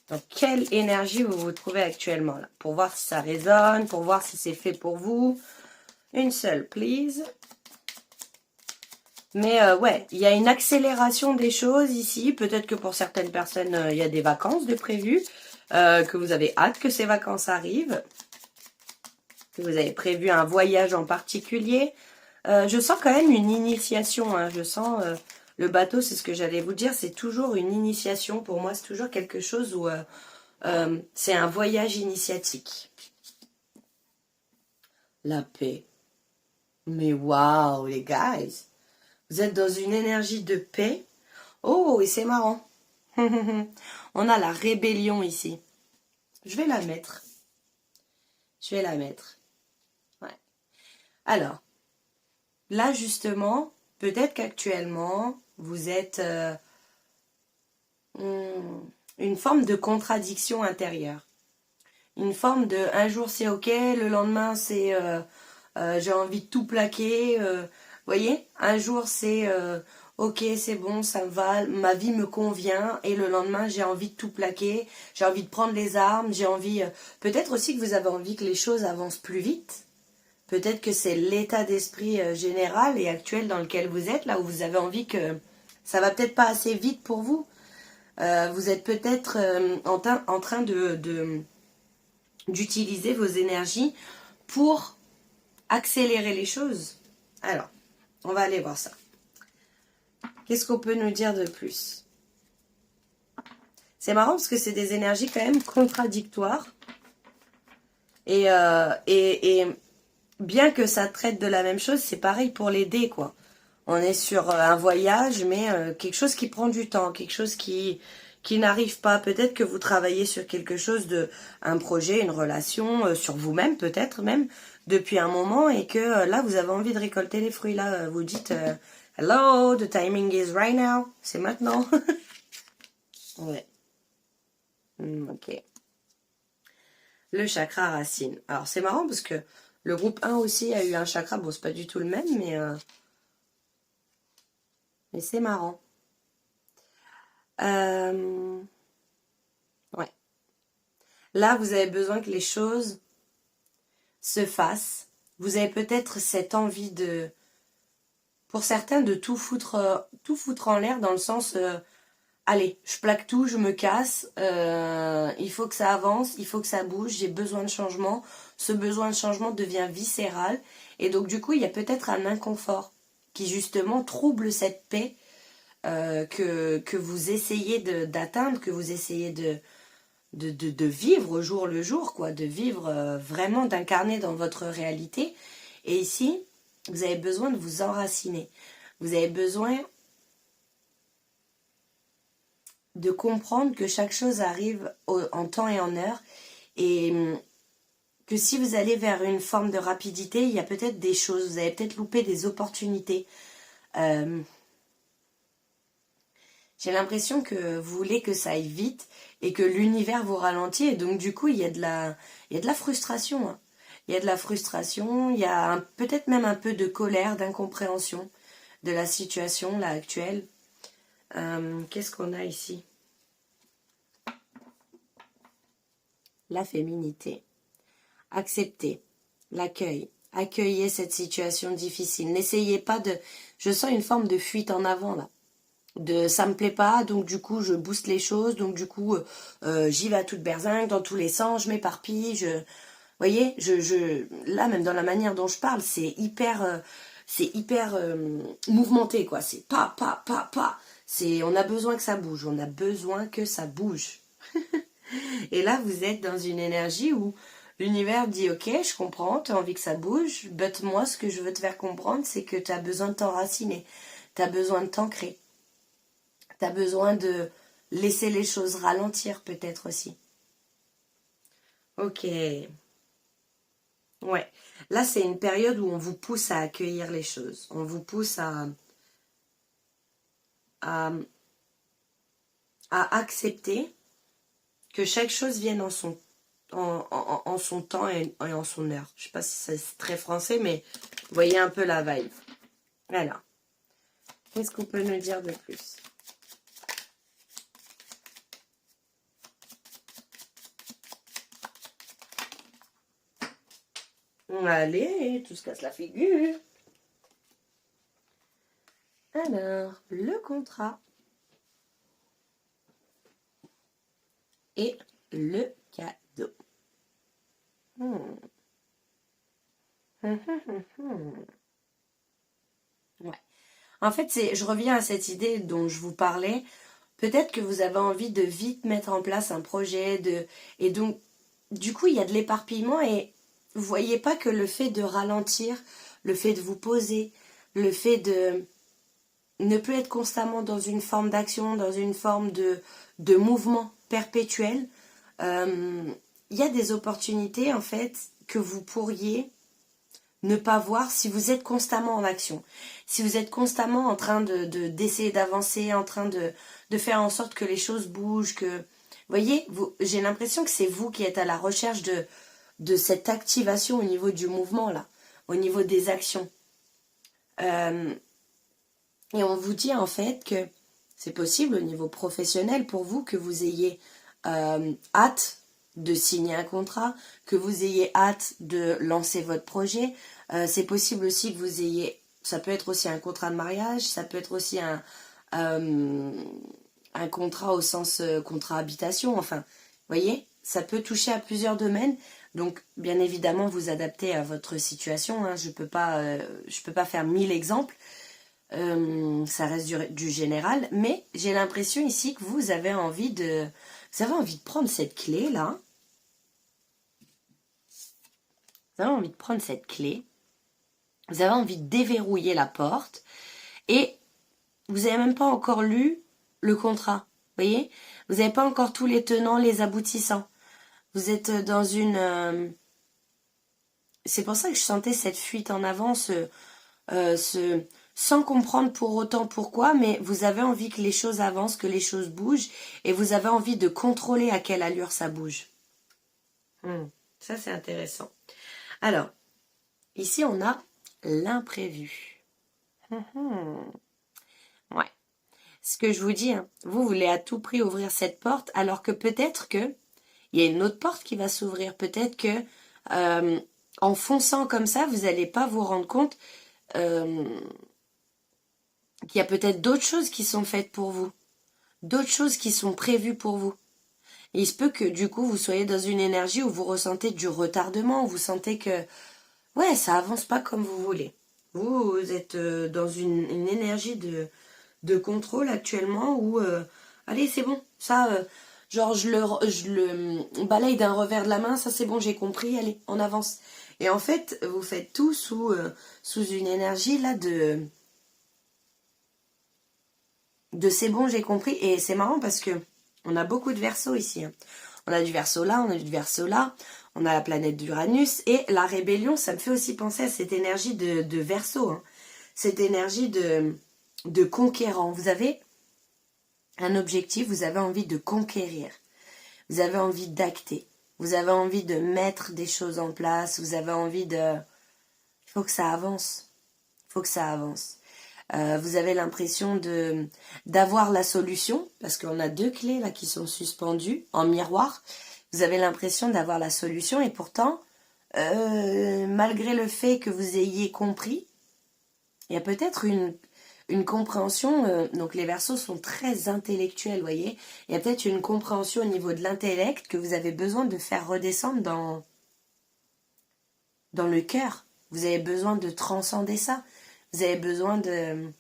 dans quelle énergie vous vous trouvez actuellement là. Pour voir si ça résonne, pour voir si c'est fait pour vous. Une seule, please. Mais ouais, il y a une accélération des choses ici. Peut-être que pour certaines personnes, il y a des vacances de prévues. Que vous avez hâte que ces vacances arrivent. Que vous avez prévu un voyage en particulier. Je sens quand même une initiation. Hein. Je sens le bateau, c'est ce que j'allais vous dire. C'est toujours une initiation. Pour moi, c'est toujours quelque chose où c'est un voyage initiatique. La paix. Mais waouh, les guys. Vous êtes dans une énergie de paix. Oh, et c'est marrant. On a la rébellion ici. Je vais la mettre. Je vais la mettre. Ouais. Alors, là justement, peut-être qu'actuellement, vous êtes une forme de contradiction intérieure. Une forme de un jour c'est ok, le lendemain c'est j'ai envie de tout plaquer. Voyez, un jour c'est ok, c'est bon, ça me va, ma vie me convient, et le lendemain j'ai envie de tout plaquer, j'ai envie de prendre les armes, j'ai envie. Peut-être aussi que vous avez envie que les choses avancent plus vite. Peut-être que c'est l'état d'esprit général et actuel dans lequel vous êtes, là où vous avez envie que ça va peut-être pas assez vite pour vous. Vous êtes peut-être en train d'utiliser vos énergies pour accélérer les choses. Alors, on va aller voir ça. Qu'est-ce qu'on peut nous dire de plus? C'est marrant parce que c'est des énergies quand même contradictoires. Et bien que ça traite de la même chose, c'est pareil pour les dés, quoi. On est sur un voyage, mais quelque chose qui prend du temps, quelque chose qui n'arrive pas. Peut-être que vous travaillez sur quelque chose un projet, une relation, sur vous-même peut-être même, depuis un moment, et que là, vous avez envie de récolter les fruits. Là, vous dites hello, the timing is right now. C'est maintenant. Ouais. Ok. Le chakra racine. Alors, c'est marrant parce que le groupe 1 aussi a eu un chakra. Bon, c'est pas du tout le même, mais c'est marrant. Ouais. Là, vous avez besoin que les choses se fassent. Vous avez peut-être cette envie pour certains, de tout foutre en l'air, dans le sens, allez, je plaque tout, je me casse, il faut que ça avance, il faut que ça bouge, j'ai besoin de changement. Ce besoin de changement devient viscéral, et donc du coup, il y a peut-être un inconfort qui justement trouble cette paix que vous essayez d'atteindre, que vous essayez de vivre au jour le jour, quoi, de vivre vraiment, d'incarner dans votre réalité. Et ici, vous avez besoin de vous enraciner. Vous avez besoin de comprendre que chaque chose arrive en temps et en heure, et que si vous allez vers une forme de rapidité, il y a peut-être des choses, vous avez peut-être loupé des opportunités. J'ai l'impression que vous voulez que ça aille vite et que l'univers vous ralentit, et donc du coup il y a de la frustration. Hein. Il y a de la frustration, il y a peut-être même un peu de colère, d'incompréhension de la situation là actuelle. Qu'est-ce qu'on a ici? La féminité. Acceptez l'accueil. Accueillez cette situation difficile. N'essayez pas de... Je sens une forme de fuite en avant là. Ça me plaît pas, donc du coup je booste les choses, donc du coup j'y vais à toute berzingue, dans tous les sens, je m'éparpille, vous voyez, là même dans la manière dont je parle, c'est hyper mouvementé, quoi, c'est pas, on a besoin que ça bouge, on a besoin que ça bouge. Et là vous êtes dans une énergie où l'univers dit ok, je comprends, tu as envie que ça bouge, but moi ce que je veux te faire comprendre, c'est que tu as besoin de t'enraciner, tu as besoin de t'ancrer. Tu as besoin de laisser les choses ralentir peut-être aussi. Ok. Ouais. Là, c'est une période où on vous pousse à accueillir les choses. On vous pousse à accepter que chaque chose vienne en son temps et en son heure. Je ne sais pas si c'est très français, mais vous voyez un peu la vibe. Voilà. Qu'est-ce qu'on peut nous dire de plus? Allez, tout se casse la figure. Alors, le contrat et le cadeau. Ouais. En fait, je reviens à cette idée dont je vous parlais. Peut-être que vous avez envie de vite mettre en place un projet, et donc, du coup, il y a de l'éparpillement, et vous voyez pas que le fait de ralentir, le fait de vous poser, le fait de ne plus être constamment dans une forme d'action, dans une forme de mouvement perpétuel, il y a des opportunités, en fait, que vous pourriez ne pas voir si vous êtes constamment en action. Si vous êtes constamment en train d'essayer d'avancer, en train de faire en sorte que les choses bougent, que... Vous voyez, j'ai l'impression que c'est vous qui êtes à la recherche de cette activation au niveau du mouvement, là, au niveau des actions. Et on vous dit en fait que c'est possible au niveau professionnel pour vous que vous ayez hâte de signer un contrat, que vous ayez hâte de lancer votre projet. C'est possible aussi que vous ayez, ça peut être aussi un contrat de mariage, ça peut être aussi un contrat au sens contrat habitation, enfin, vous voyez, ça peut toucher à plusieurs domaines. Donc, bien évidemment, vous adaptez à votre situation, hein. Je peux pas faire 1000 exemples. Ça reste du général, mais j'ai l'impression ici que vous avez envie de prendre cette clé là. Vous avez envie de prendre cette clé. Vous avez envie de déverrouiller la porte et vous n'avez même pas encore lu le contrat. Vous voyez, vous n'avez pas encore tous les tenants, les aboutissants. Vous êtes dans une... C'est pour ça que je sentais cette fuite en avant, sans comprendre pour autant pourquoi, mais vous avez envie que les choses avancent, que les choses bougent, et vous avez envie de contrôler à quelle allure ça bouge. Ça, c'est intéressant. Alors, ici, on a l'imprévu. Ouais. Ce que je vous dis, hein, vous voulez à tout prix ouvrir cette porte, alors que peut-être que il y a une autre porte qui va s'ouvrir. Peut-être que en fonçant comme ça, vous n'allez pas vous rendre compte qu'il y a peut-être d'autres choses qui sont faites pour vous, d'autres choses qui sont prévues pour vous. Et il se peut que du coup vous soyez dans une énergie où vous ressentez du retardement, où vous sentez que ouais, ça avance pas comme vous voulez. Vous êtes dans une énergie de contrôle actuellement où allez, c'est bon, ça genre je le balaye d'un revers de la main, ça c'est bon, j'ai compris, allez, on avance. Et en fait, vous faites tout sous une énergie là de c'est bon, j'ai compris. Et c'est marrant parce que on a beaucoup de Verseaux ici, hein. On a du Verseau là, on a du Verseau là, on a la planète d'Uranus. Et la rébellion, ça me fait aussi penser à cette énergie de Verseau, hein. Cette énergie de conquérant. Vous avez un objectif, vous avez envie de conquérir. Vous avez envie d'acter. Vous avez envie de mettre des choses en place. Vous avez envie de... Il faut que ça avance. Il faut que ça avance. Vous avez l'impression d'avoir la solution, parce qu'on a 2 clés là qui sont suspendues en miroir. Vous avez l'impression d'avoir la solution et pourtant, malgré le fait que vous ayez compris, il y a peut-être une compréhension, donc les Verseaux sont très intellectuels, vous voyez. Il y a peut-être une compréhension au niveau de l'intellect que vous avez besoin de faire redescendre dans le cœur. Vous avez besoin de transcender ça. Vous avez besoin de...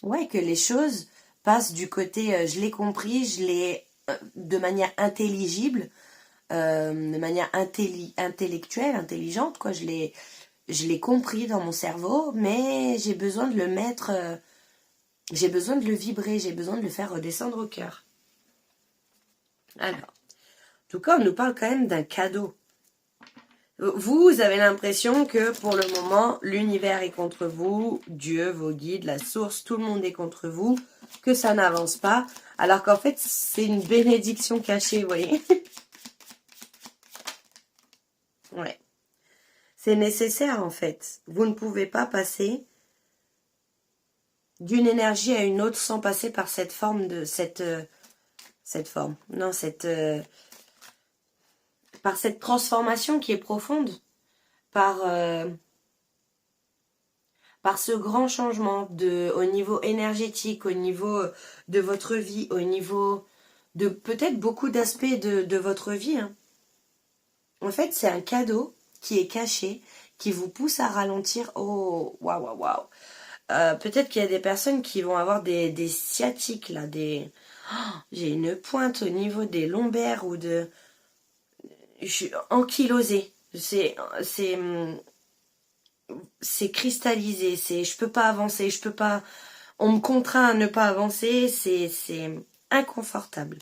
Ouais, que les choses passent du côté je l'ai compris, je l'ai de manière intelligible, de manière intellectuelle, intelligente, quoi. Je l'ai compris dans mon cerveau, mais j'ai besoin de le mettre... j'ai besoin de le vibrer, j'ai besoin de le faire redescendre au cœur. Alors, en tout cas, on nous parle quand même d'un cadeau. Vous avez l'impression que pour le moment, l'univers est contre vous, Dieu, vos guides, la source, tout le monde est contre vous, que ça n'avance pas, alors qu'en fait, c'est une bénédiction cachée, vous voyez. Ouais. C'est nécessaire, en fait. Vous ne pouvez pas passer d'une énergie à une autre sans passer par cette forme de... par cette transformation qui est profonde, par ce grand changement au niveau énergétique, au niveau de votre vie, au niveau de peut-être beaucoup d'aspects de votre vie, hein. En fait, c'est un cadeau qui est caché, qui vous pousse à ralentir. Oh, waouh, waouh, waouh. Peut-être qu'il y a des personnes qui vont avoir des sciatiques, là, j'ai une pointe au niveau des lombaires ou de... Je suis ankylosée. C'est cristallisé, je peux pas avancer, je peux pas... On me contraint à ne pas avancer, c'est inconfortable.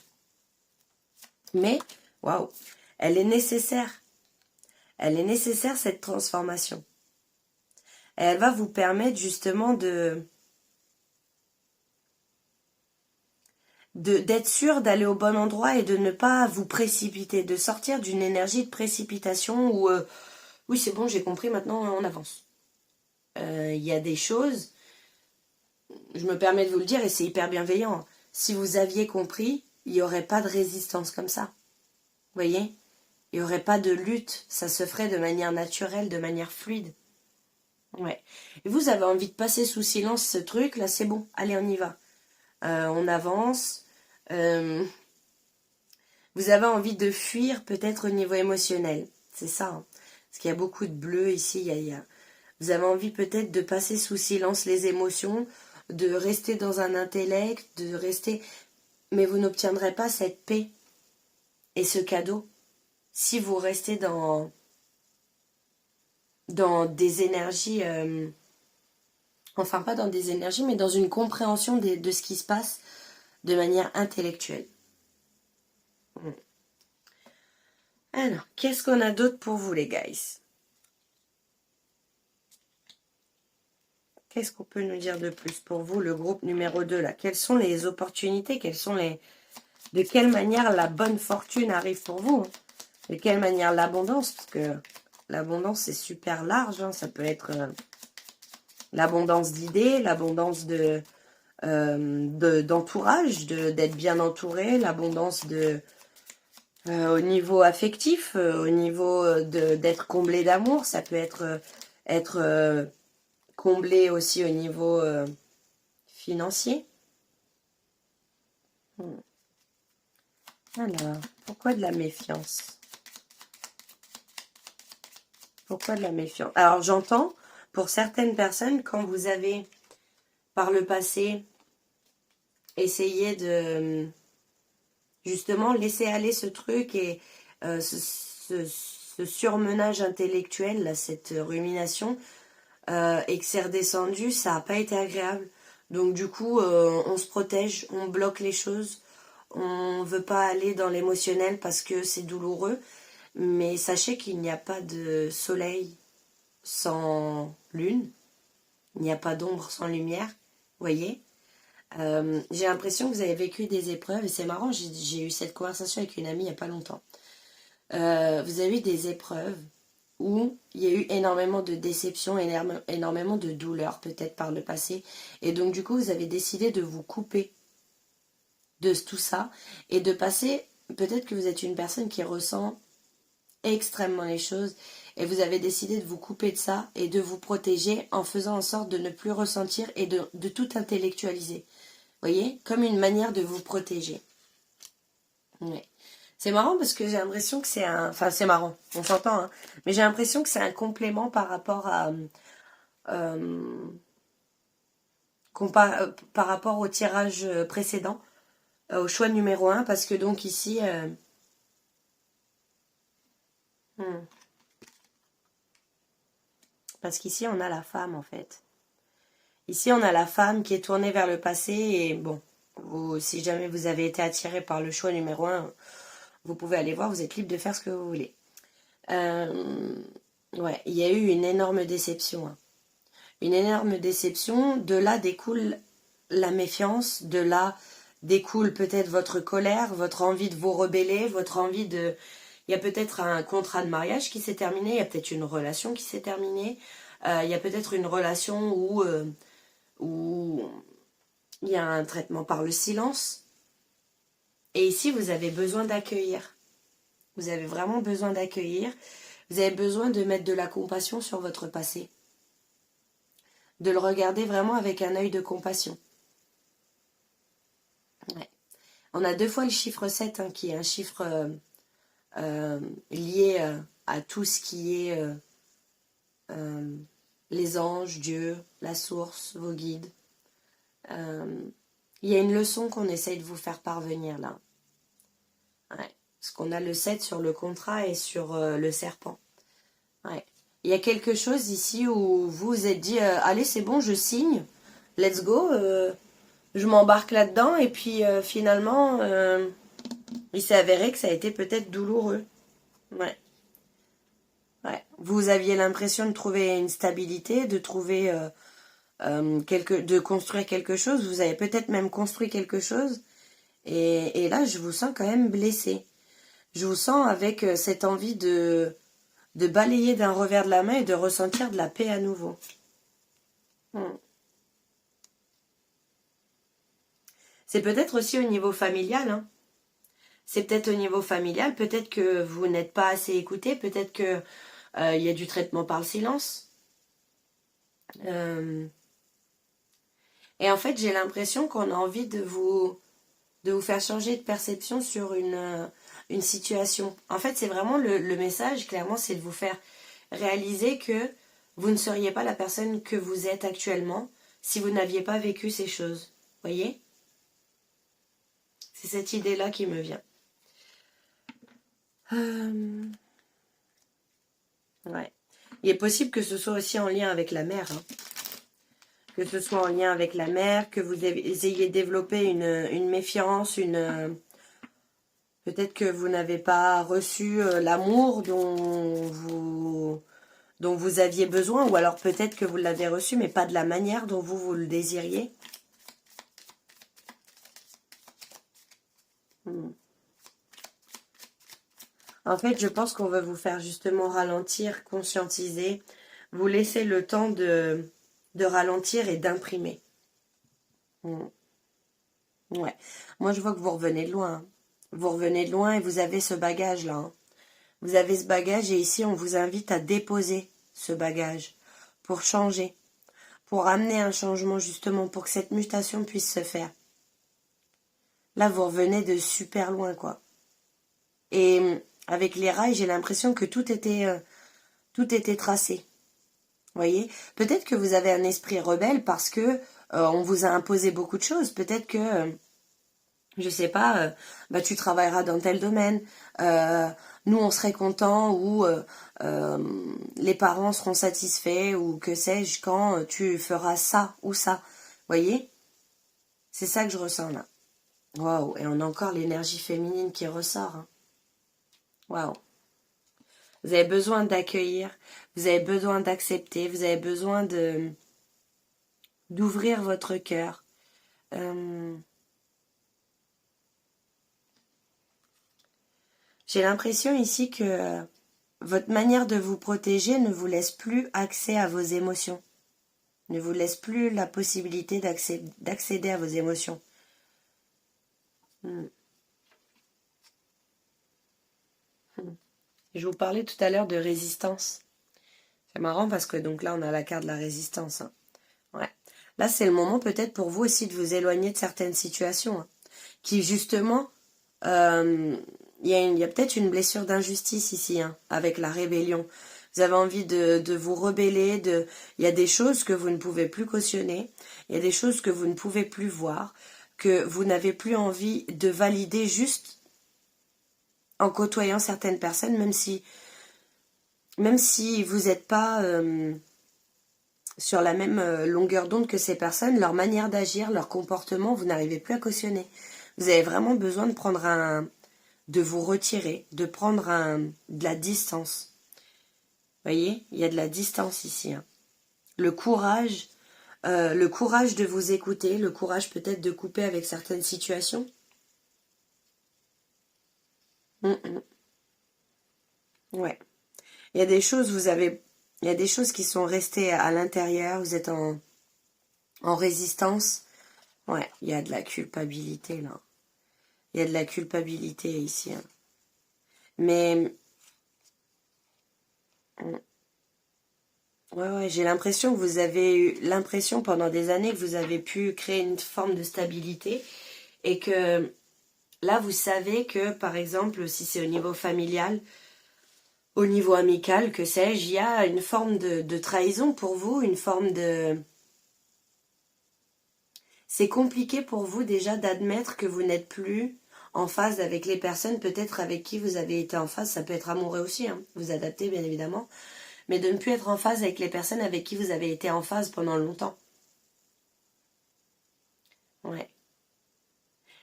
Mais, waouh, elle est nécessaire. Elle est nécessaire, cette transformation. Et elle va vous permettre justement d'être sûr d'aller au bon endroit et de ne pas vous précipiter, de sortir d'une énergie de précipitation où, oui c'est bon, j'ai compris, maintenant on avance. Il y a des choses, je me permets de vous le dire et c'est hyper bienveillant, si vous aviez compris, il n'y aurait pas de résistance comme ça. Vous voyez? Il n'y aurait pas de lutte, ça se ferait de manière naturelle, de manière fluide. Ouais. Et vous avez envie de passer sous silence ce truc, là c'est bon, allez on y va. On avance. Vous avez envie de fuir peut-être au niveau émotionnel. C'est ça. Hein. Parce qu'il y a beaucoup de bleu ici. Vous avez envie peut-être de passer sous silence les émotions, de rester dans un intellect, de rester... Mais vous n'obtiendrez pas cette paix et ce cadeau si vous restez dans des énergies... Enfin, pas dans des énergies, mais dans une compréhension de ce qui se passe de manière intellectuelle. Alors, qu'est-ce qu'on a d'autre pour vous, les guys? Qu'est-ce qu'on peut nous dire de plus pour vous, le groupe numéro 2, là? Quelles sont les opportunités? De quelle manière la bonne fortune arrive pour vous? De quelle manière l'abondance? Parce que l'abondance, c'est super large. Hein. Ça peut être l'abondance d'idées, l'abondance d'entourage, d'être bien entouré, l'abondance au niveau affectif, au niveau d'être comblé d'amour. Ça peut être comblé aussi au niveau financier. Alors, pourquoi de la méfiance? Pourquoi de la méfiance? Alors, j'entends, pour certaines personnes, quand vous avez, par le passé, essayé de, justement, laisser aller ce truc et ce surmenage intellectuel, là, cette rumination, et que c'est redescendu, ça n'a pas été agréable. Donc, du coup, on se protège, on bloque les choses, on ne veut pas aller dans l'émotionnel parce que c'est douloureux. Mais sachez qu'il n'y a pas de soleil sans lune, il n'y a pas d'ombre sans lumière, vous voyez. J'ai l'impression que vous avez vécu des épreuves, et c'est marrant, j'ai eu cette conversation avec une amie il n'y a pas longtemps. Vous avez eu des épreuves où il y a eu énormément de déceptions, énormément de douleurs peut-être par le passé, et donc du coup vous avez décidé de vous couper de tout ça, et de passer, peut-être que vous êtes une personne qui ressent extrêmement les choses, et vous avez décidé de vous couper de ça et de vous protéger en faisant en sorte de ne plus ressentir et de tout intellectualiser. Vous voyez, comme une manière de vous protéger. Ouais. C'est marrant parce que j'ai l'impression que c'est un... Enfin, c'est marrant, on s'entend, hein, mais j'ai l'impression que c'est un complément par rapport à... par rapport au tirage précédent, au choix numéro 1, parce que donc ici... Parce qu'ici, on a la femme, en fait. Ici, on a la femme qui est tournée vers le passé. Et bon, si jamais vous avez été attiré par le choix numéro 1, vous pouvez aller voir, vous êtes libre de faire ce que vous voulez. Ouais, il y a eu une énorme déception. Hein. Une énorme déception. De là découle la méfiance. De là découle peut-être votre colère, votre envie de vous rebeller, votre envie de... Il y a peut-être un contrat de mariage qui s'est terminé, il y a peut-être une relation qui s'est terminée, il y a peut-être une relation où il y a un traitement par le silence. Et ici, vous avez besoin d'accueillir. Vous avez vraiment besoin d'accueillir. Vous avez besoin de mettre de la compassion sur votre passé. De le regarder vraiment avec un œil de compassion. Ouais. On a 2 fois le chiffre 7, hein, qui est un chiffre... lié à tout ce qui est les anges, Dieu, la source, vos guides. Il y a une leçon qu'on essaye de vous faire parvenir là. Ouais. Parce qu'on a le 7 sur le contrat et sur le serpent. Ouais. Il y a quelque chose ici où vous vous êtes dit allez c'est bon je signe, let's go, je m'embarque là-dedans et puis finalement Il s'est avéré que ça a été peut-être douloureux. Ouais. Ouais. Vous aviez l'impression de trouver une stabilité, de trouver de construire quelque chose. Vous avez peut-être même construit quelque chose. Et là, je vous sens quand même blessé. Je vous sens avec cette envie de balayer d'un revers de la main et de ressentir de la paix à nouveau. Hmm. C'est peut-être aussi au niveau familial, hein. C'est peut-être au niveau familial, peut-être que vous n'êtes pas assez écouté, peut-être que il y a du traitement par le silence. Euh, et en fait, j'ai l'impression qu'on a envie de vous faire changer de perception sur une situation. En fait, c'est vraiment le message, clairement, c'est de vous faire réaliser que vous ne seriez pas la personne que vous êtes actuellement si vous n'aviez pas vécu ces choses. Voyez? C'est cette idée-là qui me vient. Ouais. Il est possible que ce soit aussi en lien avec la mère, hein. Que ce soit en lien avec la mère, que vous ayez développé une méfiance, peut-être que vous n'avez pas reçu l'amour dont vous aviez besoin, ou alors peut-être que vous l'avez reçu, mais pas de la manière dont vous le désiriez. En fait, je pense qu'on va vous faire justement ralentir, conscientiser, vous laisser le temps de ralentir et d'imprimer. Mm. Ouais. Moi, je vois que vous revenez de loin, hein. Vous revenez de loin et vous avez ce bagage-là, hein. Vous avez ce bagage et ici, on vous invite à déposer ce bagage pour changer, pour amener un changement justement, pour que cette mutation puisse se faire. Là, vous revenez de super loin, quoi. Et avec les rails, j'ai l'impression que tout était tracé. Voyez, peut-être que vous avez un esprit rebelle parce que on vous a imposé beaucoup de choses. Peut-être que, je sais pas, bah, tu travailleras dans tel domaine. Nous, on serait contents ou les parents seront satisfaits ou que sais-je quand tu feras ça ou ça. Voyez, c'est ça que je ressens là. Waouh, et on a encore l'énergie féminine qui ressort, hein. Waouh. Vous avez besoin d'accueillir, vous avez besoin d'accepter, vous avez besoin d'ouvrir votre cœur. Euh, j'ai l'impression ici que votre manière de vous protéger ne vous laisse plus accès à vos émotions, ne vous laisse plus la possibilité d'accéder à vos émotions. Hmm. Je vous parlais tout à l'heure de résistance. C'est marrant parce que donc là on a la carte de la résistance, hein. Ouais. Là c'est le moment peut-être pour vous aussi de vous éloigner de certaines situations, hein, qui justement il y a peut-être une blessure d'injustice ici, hein, avec la rébellion. Vous avez envie de vous rebeller, il y a des choses que vous ne pouvez plus cautionner, il y a des choses que vous ne pouvez plus voir, que vous n'avez plus envie de valider juste en côtoyant certaines personnes, même si vous n'êtes pas sur la même longueur d'onde que ces personnes, leur manière d'agir, leur comportement, vous n'arrivez plus à cautionner. Vous avez vraiment besoin de vous retirer, de prendre de la distance. Vous voyez, il y a de la distance ici, hein. Le courage de vous écouter, le courage peut-être de couper avec certaines situations. Ouais. Il y a des choses, il y a des choses qui sont restées à l'intérieur, vous êtes en résistance. Ouais, il y a de la culpabilité là. Il y a de la culpabilité ici, hein. Mais ouais, j'ai l'impression que vous avez eu l'impression pendant des années que vous avez pu créer une forme de stabilité et que là vous savez que par exemple si c'est au niveau familial, au niveau amical, que sais-je, il y a une forme de trahison pour vous, une forme de... C'est compliqué pour vous déjà d'admettre que vous n'êtes plus en phase avec les personnes peut-être avec qui vous avez été en phase, ça peut être amoureux aussi, hein, vous adaptez bien évidemment, mais de ne plus être en phase avec les personnes avec qui vous avez été en phase pendant longtemps. Ouais.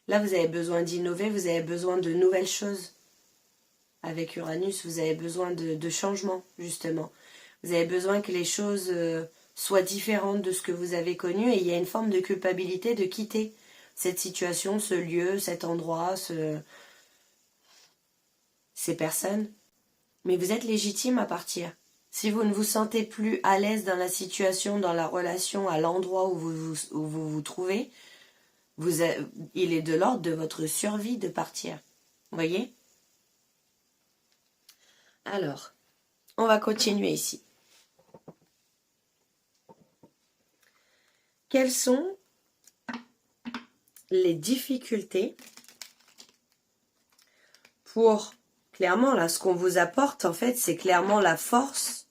Là, vous avez besoin d'innover, vous avez besoin de nouvelles choses. Avec Uranus, vous avez besoin de changement, justement. Vous avez besoin que les choses soient différentes de ce que vous avez connu, et il y a une forme de culpabilité de quitter cette situation, ce lieu, cet endroit, ces personnes. Mais vous êtes légitime à partir. Si vous ne vous sentez plus à l'aise dans la situation, dans la relation, à l'endroit où vous trouvez, il est de l'ordre de votre survie de partir. Vous voyez? Alors, on va continuer ici. Quelles sont les difficultés pour, clairement, là, ce qu'on vous apporte, en fait, c'est clairement la force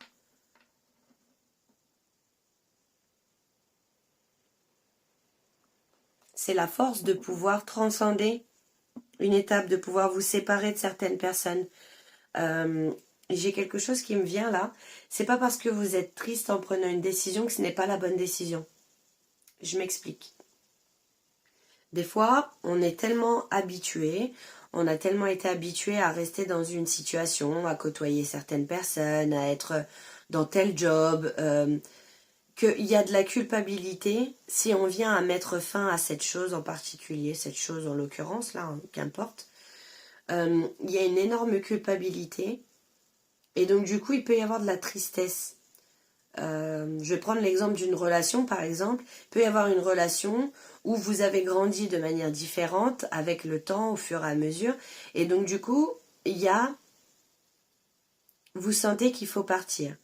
c'est la force de pouvoir transcender une étape, de pouvoir vous séparer de certaines personnes. J'ai quelque chose qui me vient là. C'est pas parce que vous êtes triste en prenant une décision que ce n'est pas la bonne décision. Je m'explique. Des fois, on est tellement habitué, on a tellement été habitué à rester dans une situation, à côtoyer certaines personnes, à être dans tel job, qu'il y a de la culpabilité si on vient à mettre fin à cette chose en particulier, cette chose en l'occurrence, là, hein, qu'importe. Il y a une énorme culpabilité et donc du coup il peut y avoir de la tristesse. Je vais prendre l'exemple d'une relation par exemple. Il peut y avoir une relation où vous avez grandi de manière différente avec le temps au fur et à mesure et donc du coup vous sentez qu'il faut partir.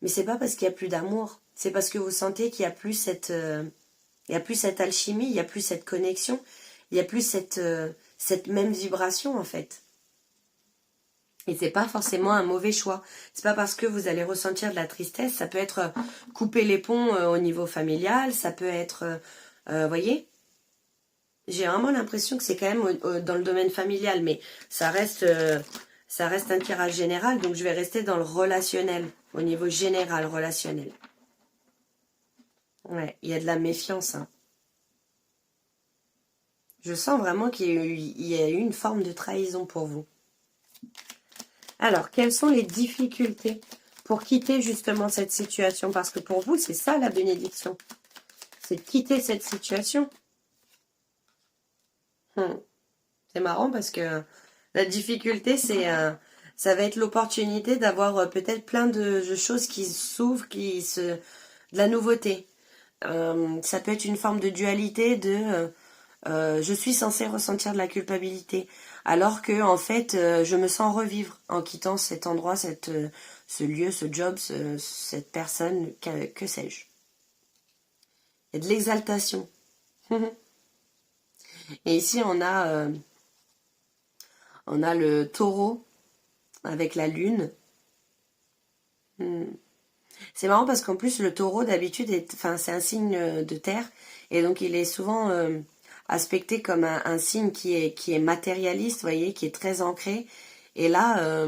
Mais c'est pas parce qu'il n'y a plus d'amour, c'est parce que vous sentez qu'il n'y a plus cette alchimie, il n'y a plus cette connexion, il n'y a plus cette même vibration en fait. Et c'est pas forcément un mauvais choix. C'est pas parce que vous allez ressentir de la tristesse, ça peut être couper les ponts au niveau familial, ça peut être, voyez, j'ai vraiment l'impression que c'est quand même dans le domaine familial, mais ça reste un tirage général, donc je vais rester dans le relationnel, au niveau général relationnel. Ouais, il y a de la méfiance. Hein. Je sens vraiment qu'il y a eu une forme de trahison pour vous. Alors, quelles sont les difficultés pour quitter justement cette situation? Parce que pour vous, c'est ça la bénédiction. C'est de quitter cette situation. C'est marrant parce que la difficulté, ça va être l'opportunité d'avoir peut-être plein de choses qui s'ouvrent, de la nouveauté. Ça peut être une forme de dualité je suis censée ressentir de la culpabilité alors que en fait je me sens revivre en quittant cet endroit, ce lieu, ce job, cette personne, que sais-je. Il y a de l'exaltation. Et ici on a le taureau avec la lune. C'est marrant parce qu'en plus le taureau d'habitude c'est un signe de terre et donc il est souvent aspecté comme un signe qui est matérialiste, vous voyez, qui est très ancré. Et là,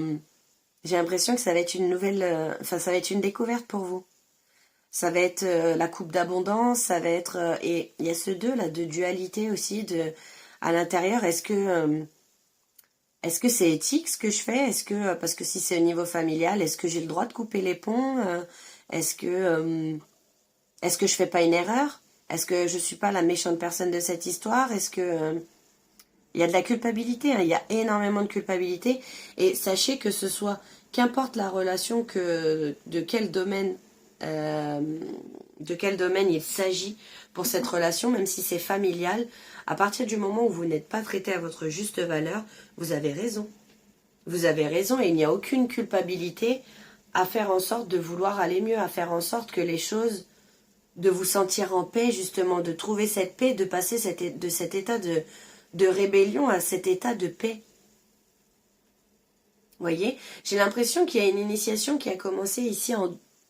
j'ai l'impression que ça va être une nouvelle, ça va être une découverte pour vous. Ça va être la coupe d'abondance, ça va être et il y a ce deux là de dualité aussi à l'intérieur. Est-ce que c'est éthique ce que je fais? Est-ce que parce que si c'est au niveau familial, est-ce que j'ai le droit de couper les ponts? Est-ce que je fais pas une erreur? Est-ce que je suis pas la méchante personne de cette histoire? Est-ce que il y a de la culpabilité, hein, il y a énormément de culpabilité. Et sachez que ce soit, qu'importe la relation, de quel domaine il s'agit pour cette relation, même si c'est familial, à partir du moment où vous n'êtes pas traité à votre juste valeur, vous avez raison. Vous avez raison et il n'y a aucune culpabilité à faire en sorte de vouloir aller mieux, à faire en sorte que les choses, de vous sentir en paix justement, de trouver cette paix, de passer de cet état de rébellion à cet état de paix. Vous voyez, j'ai l'impression qu'il y a une initiation qui a commencé ici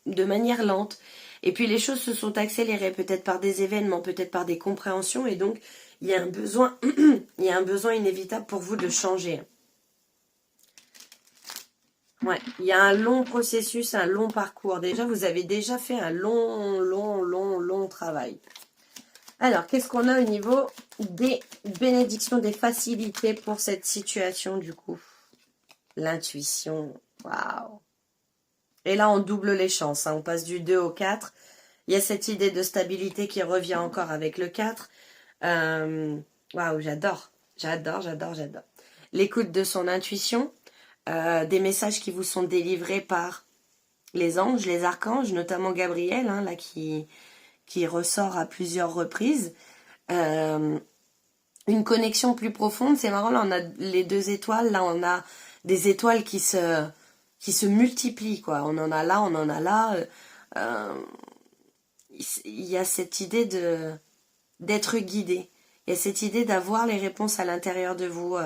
de manière lente. Et puis les choses se sont accélérées, peut-être par des événements, peut-être par des compréhensions. Et donc, il y a un besoin, il y a un besoin inévitable pour vous de changer. Ouais, il y a un long processus, un long parcours. Déjà, vous avez déjà fait un long travail. Alors, qu'est-ce qu'on a au niveau des bénédictions, des facilités pour cette situation, du coup? L'intuition. Waouh. Et là, on double les chances. Hein. On passe du 2 au 4. Il y a cette idée de stabilité qui revient encore avec le 4. Waouh, j'adore. J'adore, j'adore, j'adore. L'écoute de son intuition. Des messages qui vous sont délivrés par les anges, les archanges, notamment Gabriel, hein, là, qui ressort à plusieurs reprises. Une connexion plus profonde. C'est marrant, là, on a les 2 étoiles. Là, on a des étoiles qui se multiplient, quoi. On en a là, on en a là. Il y a cette idée d'être guidé. Il y a cette idée d'avoir les réponses à l'intérieur de vous.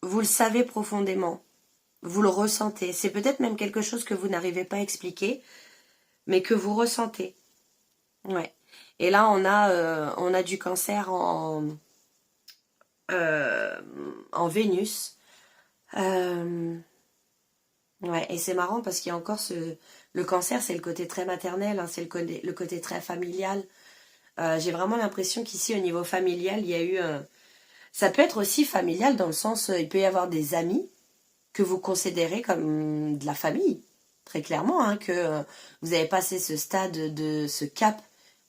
Vous le savez profondément. Vous le ressentez. C'est peut-être même quelque chose que vous n'arrivez pas à expliquer, mais que vous ressentez. Ouais. Et là, on a du cancer en Vénus. Ouais, et c'est marrant parce qu'il y a encore le cancer, c'est le côté très maternel, hein, c'est le côté très familial. J'ai vraiment l'impression qu'ici, au niveau familial, il y a eu... Ça peut être aussi familial dans le sens, il peut y avoir des amis que vous considérez comme de la famille, très clairement, hein, que vous avez passé ce stade, ce cap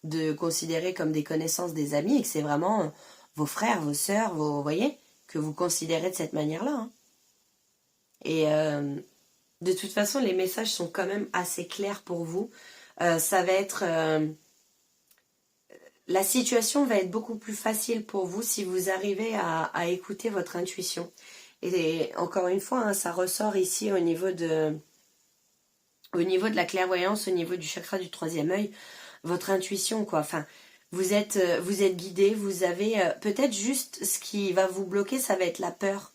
de considérer comme des connaissances des amis et que c'est vraiment vos frères, vos sœurs, vous voyez, que vous considérez de cette manière-là. Hein. Et de toute façon, les messages sont quand même assez clairs pour vous. Ça va être... la situation va être beaucoup plus facile pour vous si vous arrivez à écouter votre intuition. Et encore une fois, hein, ça ressort ici au niveau de la clairvoyance, au niveau du chakra du 3e œil, votre intuition, quoi. Enfin, vous êtes guidé, vous avez peut-être juste ce qui va vous bloquer, ça va être la peur.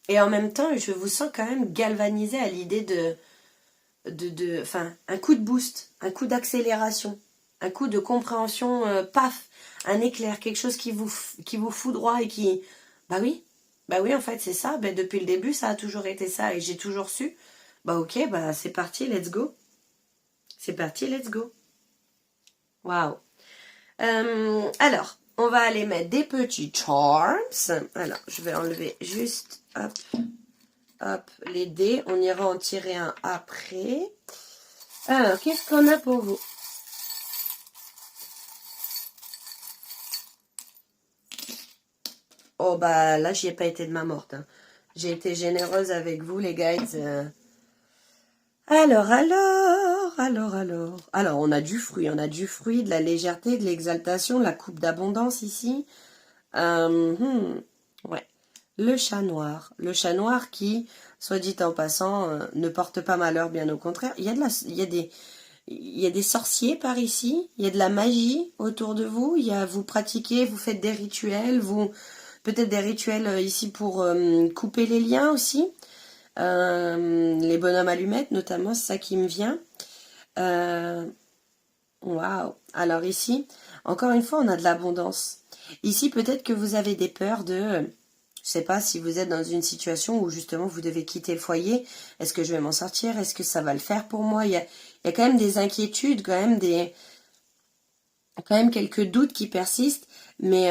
Et en même temps, je vous sens quand même galvanisé à l'idée enfin, un coup de boost, un coup d'accélération, un coup de compréhension, paf, un éclair, quelque chose qui vous foudroie et qui... Bah oui, en fait, c'est ça. Ben, depuis le début, ça a toujours été ça et j'ai toujours su. Bah ok, bah c'est parti, let's go. C'est parti, let's go. Waouh. Alors, on va aller mettre des petits charms. Alors, je vais enlever juste, hop, les dés. On ira en tirer un après. Alors, qu'est-ce qu'on a pour vous? Oh bah là, j'y ai pas été de ma morte. Hein. J'ai été généreuse avec vous, les guys. Alors, on a du fruit, de la légèreté, de l'exaltation, la coupe d'abondance ici. Ouais. Le chat noir qui, soit dit en passant, ne porte pas malheur, bien au contraire. Il y a des sorciers par ici, il y a de la magie autour de vous, vous pratiquez, vous faites des rituels, peut-être des rituels ici pour couper les liens aussi. Les bonhommes allumettes notamment, c'est ça qui me vient. Waouh. Alors ici, encore une fois, on a de l'abondance. Ici, peut-être que vous avez des peurs je sais pas si vous êtes dans une situation où justement vous devez quitter le foyer. Est-ce que je vais m'en sortir? Est-ce que ça va le faire pour moi? Il y a quand même des inquiétudes, quand même quelques doutes qui persistent. Mais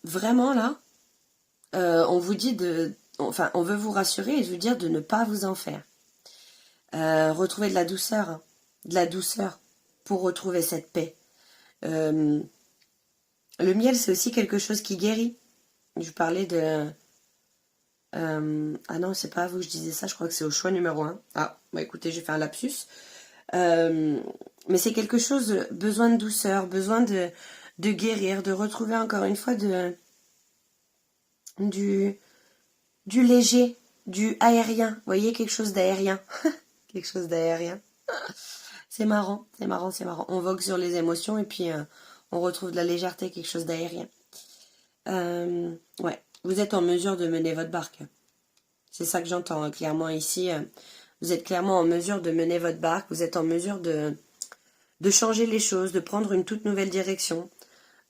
vraiment là, on vous dit enfin, on veut vous rassurer et vous dire de ne pas vous en faire. Retrouver de la douceur, hein, pour retrouver cette paix. Le miel, c'est aussi quelque chose qui guérit. Je parlais de... ah non, c'est pas à vous que je disais ça, je crois que c'est au choix numéro 1. Ah, bah écoutez, j'ai fait un lapsus. Mais c'est quelque chose, besoin de douceur, besoin de guérir, de retrouver encore une fois du léger, du aérien. Vous voyez, quelque chose d'aérien. Quelque chose d'aérien. C'est marrant. On vogue sur les émotions et puis on retrouve de la légèreté, quelque chose d'aérien. Ouais, vous êtes en mesure de mener votre barque. C'est ça que j'entends hein, clairement ici. Vous êtes clairement en mesure de mener votre barque. Vous êtes en mesure de changer les choses, de prendre une toute nouvelle direction.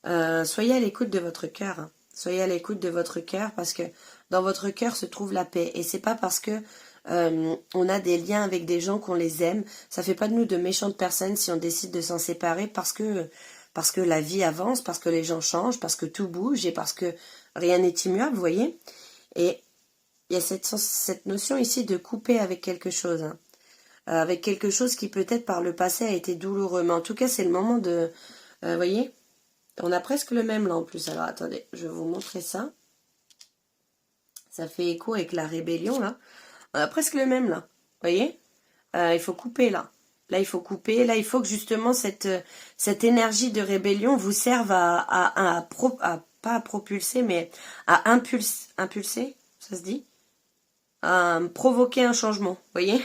Soyez à l'écoute de votre cœur. Hein. Soyez à l'écoute de votre cœur parce que dans votre cœur se trouve la paix. Et c'est pas parce que on a des liens avec des gens qu'on les aime. Ça fait pas de nous de méchantes personnes si on décide de s'en séparer parce que la vie avance, parce que les gens changent, parce que tout bouge et parce que rien n'est immuable, vous voyez. Et il y a cette notion ici de couper avec quelque chose, hein. Avec quelque chose qui peut-être par le passé a été douloureux. Mais en tout cas, c'est le moment de... vous voyez, on a presque le même là en plus. Alors attendez, je vais vous montrer ça. Ça fait écho avec la rébellion là. On a presque le même là. Vous voyez, il faut couper là. Là, il faut couper. Là, il faut que justement cette énergie de rébellion vous serve pas à propulser, mais à impulser, ça se dit, à provoquer un changement. Vous voyez,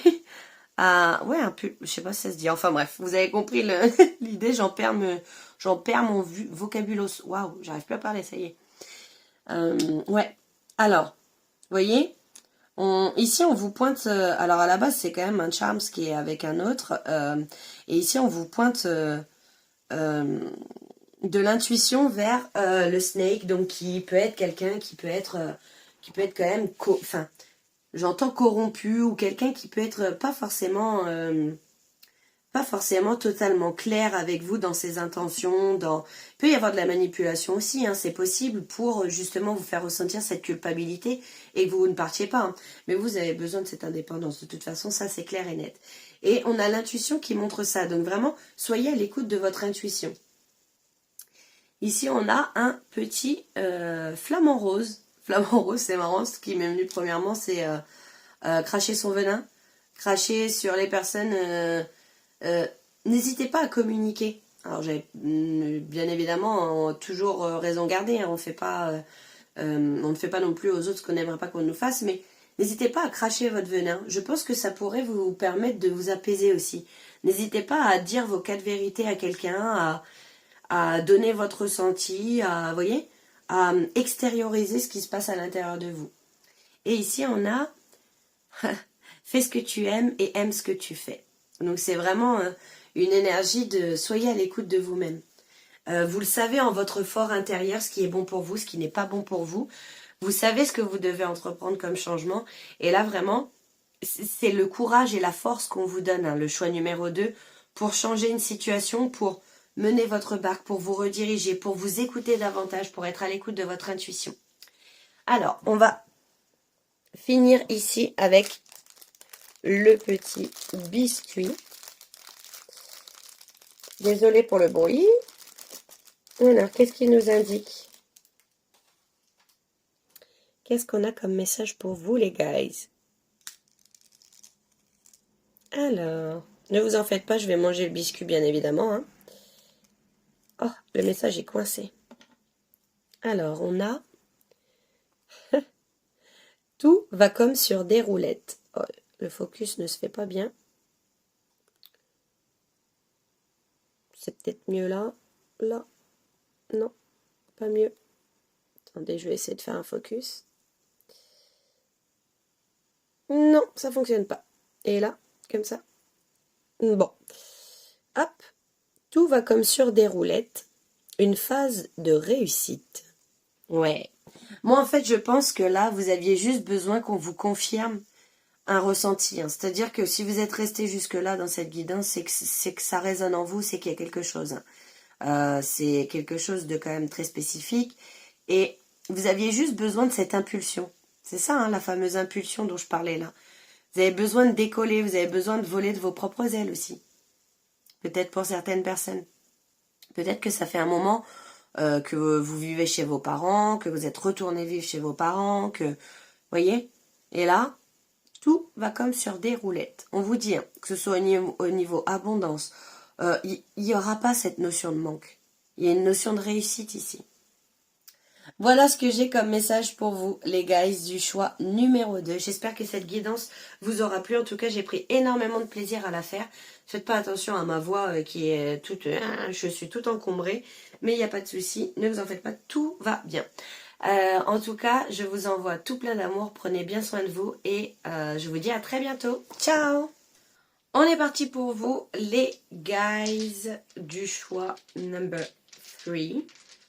ouais, je sais pas si ça se dit. Enfin bref, vous avez compris l'idée. J'en perds mon vocabulos. Waouh, j'arrive plus à parler, ça y est. Ouais. Alors, vous voyez, ici on vous pointe. Alors à la base c'est quand même un charms qui est avec un autre. Et ici on vous pointe de l'intuition vers le snake, donc qui peut être quelqu'un qui peut être quand même, enfin, j'entends corrompu ou quelqu'un qui peut être pas forcément totalement clair avec vous dans ses intentions. Il peut y avoir de la manipulation aussi, hein, c'est possible pour justement vous faire ressentir cette culpabilité et que vous ne partiez pas. Hein. Mais vous avez besoin de cette indépendance, de toute façon, ça c'est clair et net. Et on a l'intuition qui montre ça, donc vraiment, soyez à l'écoute de votre intuition. Ici, on a un petit flamant rose. Flamant rose, c'est marrant, ce qui m'est venu premièrement, c'est cracher son venin, cracher sur les personnes... n'hésitez pas à communiquer. Alors j'ai bien évidemment toujours raison gardée, hein, on ne fait pas non plus aux autres ce qu'on n'aimerait pas qu'on nous fasse, mais n'hésitez pas à cracher votre venin. Je pense que ça pourrait vous permettre de vous apaiser aussi. N'hésitez pas à dire vos quatre vérités à quelqu'un, à donner votre ressenti, voyez, à extérioriser ce qui se passe à l'intérieur de vous. Et ici on a fais ce que tu aimes et aime ce que tu fais. Donc c'est vraiment une énergie de soyez à l'écoute de vous-même. Vous le savez en votre fort intérieur, ce qui est bon pour vous, ce qui n'est pas bon pour vous. Vous savez ce que vous devez entreprendre comme changement. Et là vraiment, c'est le courage et la force qu'on vous donne, hein, le choix numéro 2, pour changer une situation, pour mener votre barque, pour vous rediriger, pour vous écouter davantage, pour être à l'écoute de votre intuition. Alors, on va finir ici avec le petit biscuit. Désolée pour le bruit. Alors, qu'est-ce qu'il nous indique? Qu'est-ce qu'on a comme message pour vous, les guys? Alors, ne vous en faites pas, je vais manger le biscuit, bien évidemment. Hein. Oh, le message est coincé. Alors, on a... Tout va comme sur des roulettes. Oh, le focus ne se fait pas bien. C'est peut-être mieux là. Là. Non, pas mieux. Attendez, je vais essayer de faire un focus. Non, ça fonctionne pas. Et là, comme ça. Bon. Hop. Tout va comme sur des roulettes. Une phase de réussite. Ouais. Moi, en fait, je pense que là, vous aviez juste besoin qu'on vous confirme un ressenti. Hein. C'est-à-dire que si vous êtes resté jusque-là dans cette guidance, c'est que ça résonne en vous, c'est qu'il y a quelque chose. Hein. C'est quelque chose de quand même très spécifique. Et vous aviez juste besoin de cette impulsion. C'est ça, hein, la fameuse impulsion dont je parlais là. Vous avez besoin de décoller, vous avez besoin de voler de vos propres ailes aussi. Peut-être pour certaines personnes. Peut-être que ça fait un moment que vous vivez chez vos parents, que vous êtes retourné vivre chez vos parents, que... Voyez? Et là, tout va comme sur des roulettes. On vous dit, hein, que ce soit au niveau abondance, il n'y aura pas cette notion de manque. Il y a une notion de réussite ici. Voilà ce que j'ai comme message pour vous, les guys, du choix numéro 2. J'espère que cette guidance vous aura plu. En tout cas, j'ai pris énormément de plaisir à la faire. Faites pas attention à ma voix qui est toute... je suis toute encombrée, mais il n'y a pas de souci. Ne vous en faites pas, tout va bien. En tout cas, je vous envoie tout plein d'amour. Prenez bien soin de vous et je vous dis à très bientôt. Ciao! On est parti pour vous, les guys, du choix number 3.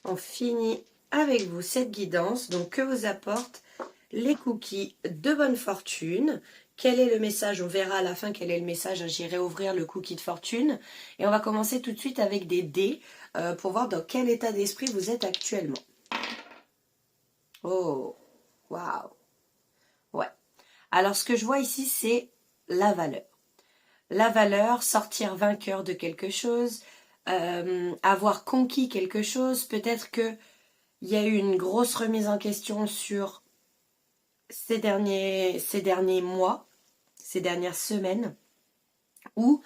On finit avec vous cette guidance, donc que vous apportent les cookies de bonne fortune, quel est le message? On verra à la fin quel est le message. J'irai ouvrir le cookie de fortune. Et on va commencer tout de suite avec des dés pour voir dans quel état d'esprit vous êtes actuellement. Oh, waouh. Ouais. Alors, ce que je vois ici, c'est la valeur. La valeur, sortir vainqueur de quelque chose, avoir conquis quelque chose. Peut-être qu'il y a eu une grosse remise en question sur ces derniers mois, ces dernières semaines, où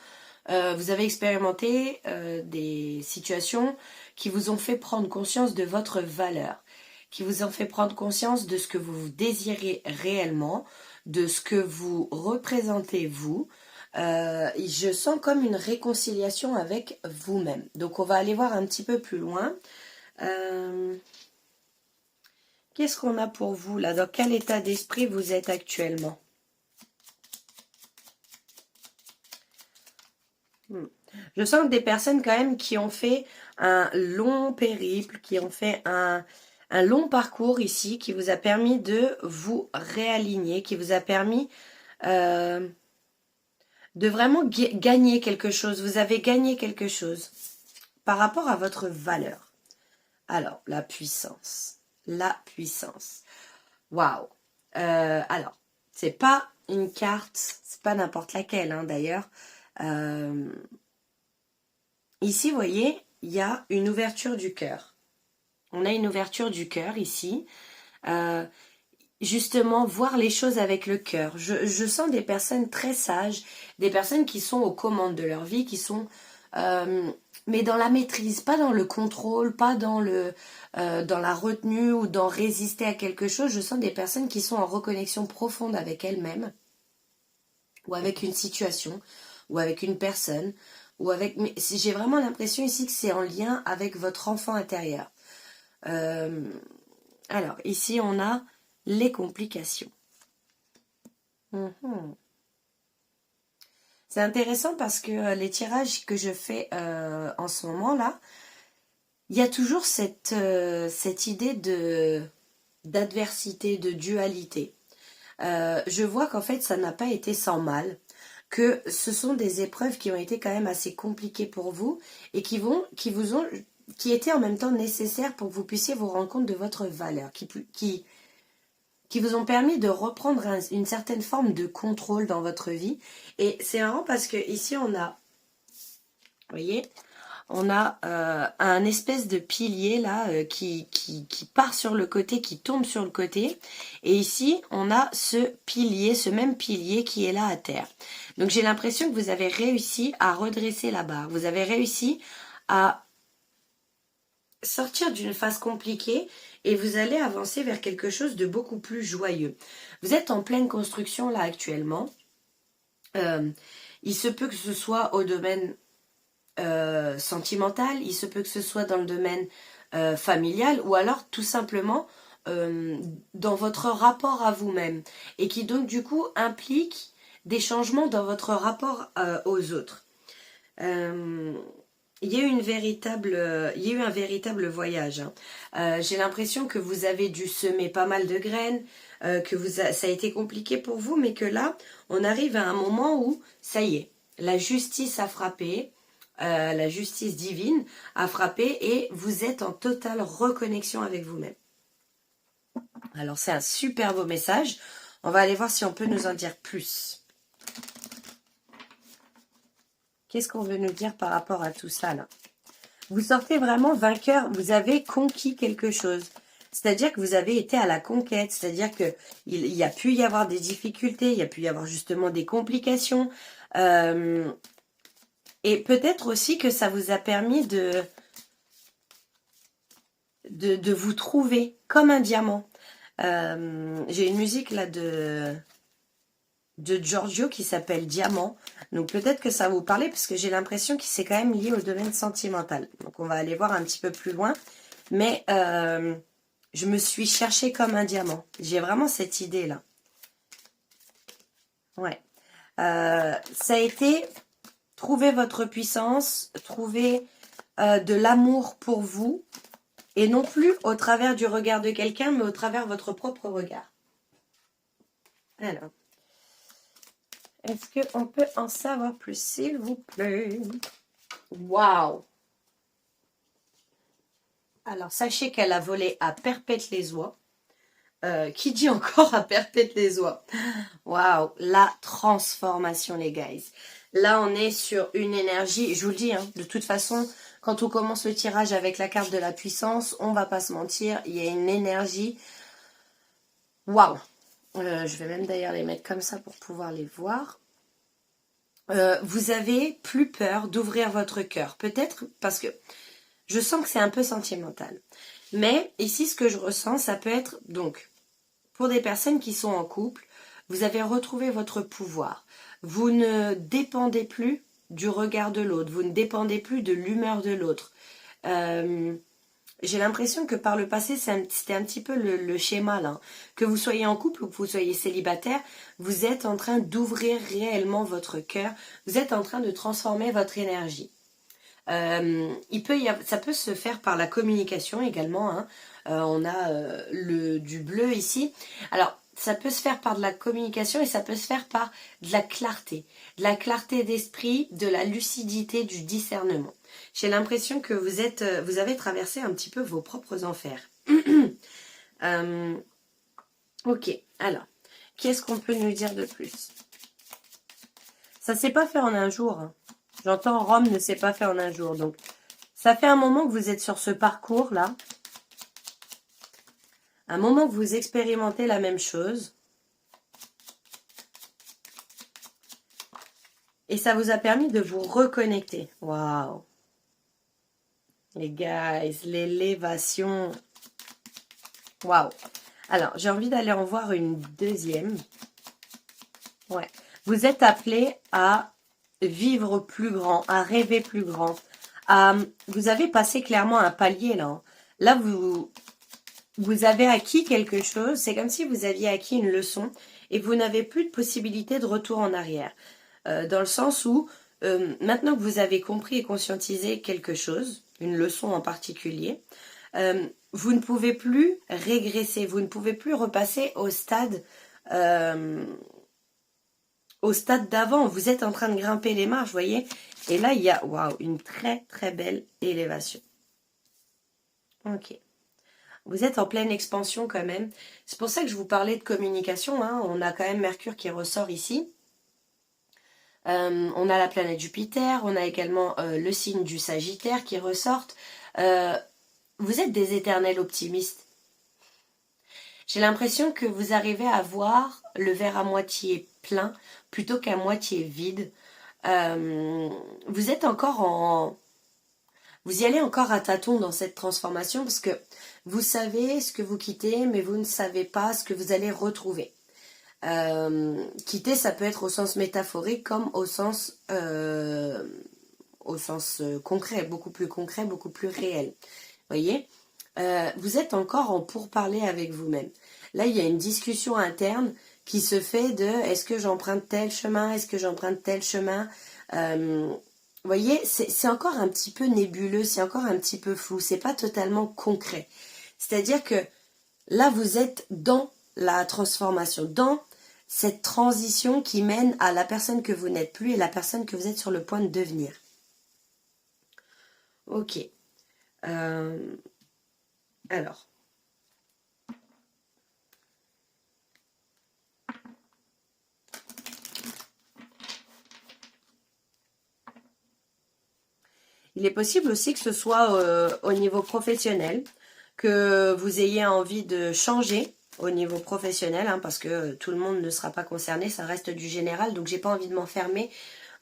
vous avez expérimenté des situations qui vous ont fait prendre conscience de votre valeur, qui vous ont fait prendre conscience de ce que vous désirez réellement, de ce que vous représentez vous. Je sens comme une réconciliation avec vous-même. Donc on va aller voir un petit peu plus loin. Qu'est-ce qu'on a pour vous là? Dans quel état d'esprit vous êtes actuellement? Je sens des personnes quand même qui ont fait un long périple, qui ont fait un long parcours ici, qui vous a permis de vous réaligner, qui vous a permis de vraiment gagner quelque chose. Vous avez gagné quelque chose par rapport à votre valeur. Alors, la puissance. La puissance. Waouh. Alors, c'est pas une carte, c'est pas n'importe laquelle hein, d'ailleurs. Ici, vous voyez, il y a une ouverture du cœur. On a une ouverture du cœur ici. Justement, voir les choses avec le cœur. Je sens des personnes très sages, des personnes qui sont aux commandes de leur vie, qui sont... mais dans la maîtrise, pas dans le contrôle, pas dans la retenue ou dans résister à quelque chose. Je sens des personnes qui sont en reconnexion profonde avec elles-mêmes, ou avec une situation, ou avec une personne, ou avec... Mais j'ai vraiment l'impression ici que c'est en lien avec votre enfant intérieur. Alors, ici, on a les complications. C'est intéressant parce que les tirages que je fais en ce moment-là, il y a toujours cette idée d'adversité, de dualité. Je vois qu'en fait, ça n'a pas été sans mal, que ce sont des épreuves qui ont été quand même assez compliquées pour vous et qui étaient en même temps nécessaires pour que vous puissiez vous rendre compte de votre valeur, qui vous ont permis de reprendre une certaine forme de contrôle dans votre vie. Et c'est marrant parce que ici on a, vous voyez, on a un espèce de pilier là qui part sur le côté, qui tombe sur le côté. Et ici, on a ce même pilier qui est là à terre. Donc j'ai l'impression que vous avez réussi à redresser la barre. Vous avez réussi à sortir d'une phase compliquée et vous allez avancer vers quelque chose de beaucoup plus joyeux. Vous êtes en pleine construction là actuellement. Il se peut que ce soit au domaine sentimental, il se peut que ce soit dans le domaine familial ou alors tout simplement dans votre rapport à vous-même et qui donc du coup implique des changements dans votre rapport aux autres. Il y a eu un véritable voyage. Hein. J'ai l'impression que vous avez dû semer pas mal de graines, ça a été compliqué pour vous, mais que là, on arrive à un moment où, ça y est, la justice a frappé, la justice divine a frappé et vous êtes en totale reconnexion avec vous-même. Alors, c'est un super beau message. On va aller voir si on peut nous en dire plus. Qu'est-ce qu'on veut nous dire par rapport à tout ça, là? Vous sortez vraiment vainqueur, vous avez conquis quelque chose. C'est-à-dire que vous avez été à la conquête, c'est-à-dire qu'il y a pu y avoir des difficultés, il y a pu y avoir justement des complications. Et peut-être aussi que ça vous a permis de vous trouver comme un diamant. J'ai une musique là de Giorgio qui s'appelle Diamant. Donc peut-être que ça va vous parler parce que j'ai l'impression que c'est quand même lié au domaine sentimental. Donc on va aller voir un petit peu plus loin. Mais je me suis cherchée comme un diamant. J'ai vraiment cette idée là. Ouais. Ça a été trouver votre puissance, trouver de l'amour pour vous. Et non plus au travers du regard de quelqu'un, mais au travers de votre propre regard. Alors. Est-ce qu'on peut en savoir plus, s'il vous plaît? Waouh! Alors, sachez qu'elle a volé à Perpète-les-Oies. Qui dit encore à Perpète-les-Oies? Waouh! La transformation, les guys. Là, on est sur une énergie, je vous le dis, hein, de toute façon, quand on commence le tirage avec la carte de la puissance, on va pas se mentir, il y a une énergie. Waouh! Je vais même d'ailleurs les mettre comme ça pour pouvoir les voir. Vous avez plus peur d'ouvrir votre cœur. Peut-être parce que je sens que c'est un peu sentimental. Mais ici, ce que je ressens, ça peut être, donc, pour des personnes qui sont en couple, vous avez retrouvé votre pouvoir. Vous ne dépendez plus du regard de l'autre. Vous ne dépendez plus de l'humeur de l'autre. J'ai l'impression que par le passé, c'était un petit peu le schéma là. Que vous soyez en couple ou que vous soyez célibataire, vous êtes en train d'ouvrir réellement votre cœur. Vous êtes en train de transformer votre énergie. Ça peut se faire par la communication également. Hein. On a du bleu ici. Alors, ça peut se faire par de la communication et ça peut se faire par de la clarté. De la clarté d'esprit, de la lucidité, du discernement. J'ai l'impression que vous avez traversé un petit peu vos propres enfers. Ok, alors, qu'est-ce qu'on peut nous dire de plus? Ça ne s'est pas fait en un jour. Hein. J'entends Rome ne s'est pas fait en un jour. Donc, ça fait un moment que vous êtes sur ce parcours-là. Un moment que vous expérimentez la même chose. Et ça vous a permis de vous reconnecter. Waouh! Les guys, l'élévation. Waouh! Alors, j'ai envie d'aller en voir une deuxième. Ouais. Vous êtes appelé à vivre plus grand, à rêver plus grand. Vous avez passé clairement un palier là. Hein. Là, vous avez acquis quelque chose. C'est comme si vous aviez acquis une leçon et vous n'avez plus de possibilité de retour en arrière. Dans le sens où, maintenant que vous avez compris et conscientisé quelque chose, une leçon en particulier, vous ne pouvez plus régresser, vous ne pouvez plus repasser au stade d'avant. Vous êtes en train de grimper les marches, vous voyez. Et là, il y a une très très belle élévation. Ok. Vous êtes en pleine expansion quand même. C'est pour ça que je vous parlais de communication. Hein. On a quand même Mercure qui ressort ici. On a la planète Jupiter. On a également le signe du Sagittaire qui ressortent. Vous êtes des éternels optimistes. J'ai l'impression que vous arrivez à voir le verre à moitié plein plutôt qu'à moitié vide. Vous êtes encore vous y allez encore à tâtons dans cette transformation parce que vous savez ce que vous quittez, mais vous ne savez pas ce que vous allez retrouver. Quitter, ça peut être au sens métaphorique comme au sens concret, beaucoup plus réel. Voyez, vous êtes encore en pourparlers avec vous-même. Là, il y a une discussion interne qui se fait de est-ce que j'emprunte tel chemin, est-ce que j'emprunte tel chemin. Vous voyez, c'est encore un petit peu nébuleux, c'est encore un petit peu flou, c'est pas totalement concret. C'est-à-dire que là, vous êtes dans la transformation, dans cette transition qui mène à la personne que vous n'êtes plus et la personne que vous êtes sur le point de devenir. Ok. Alors. Il est possible aussi que ce soit au niveau professionnel, que vous ayez envie de changer au niveau professionnel, hein, parce que tout le monde ne sera pas concerné, ça reste du général, donc j'ai pas envie de m'enfermer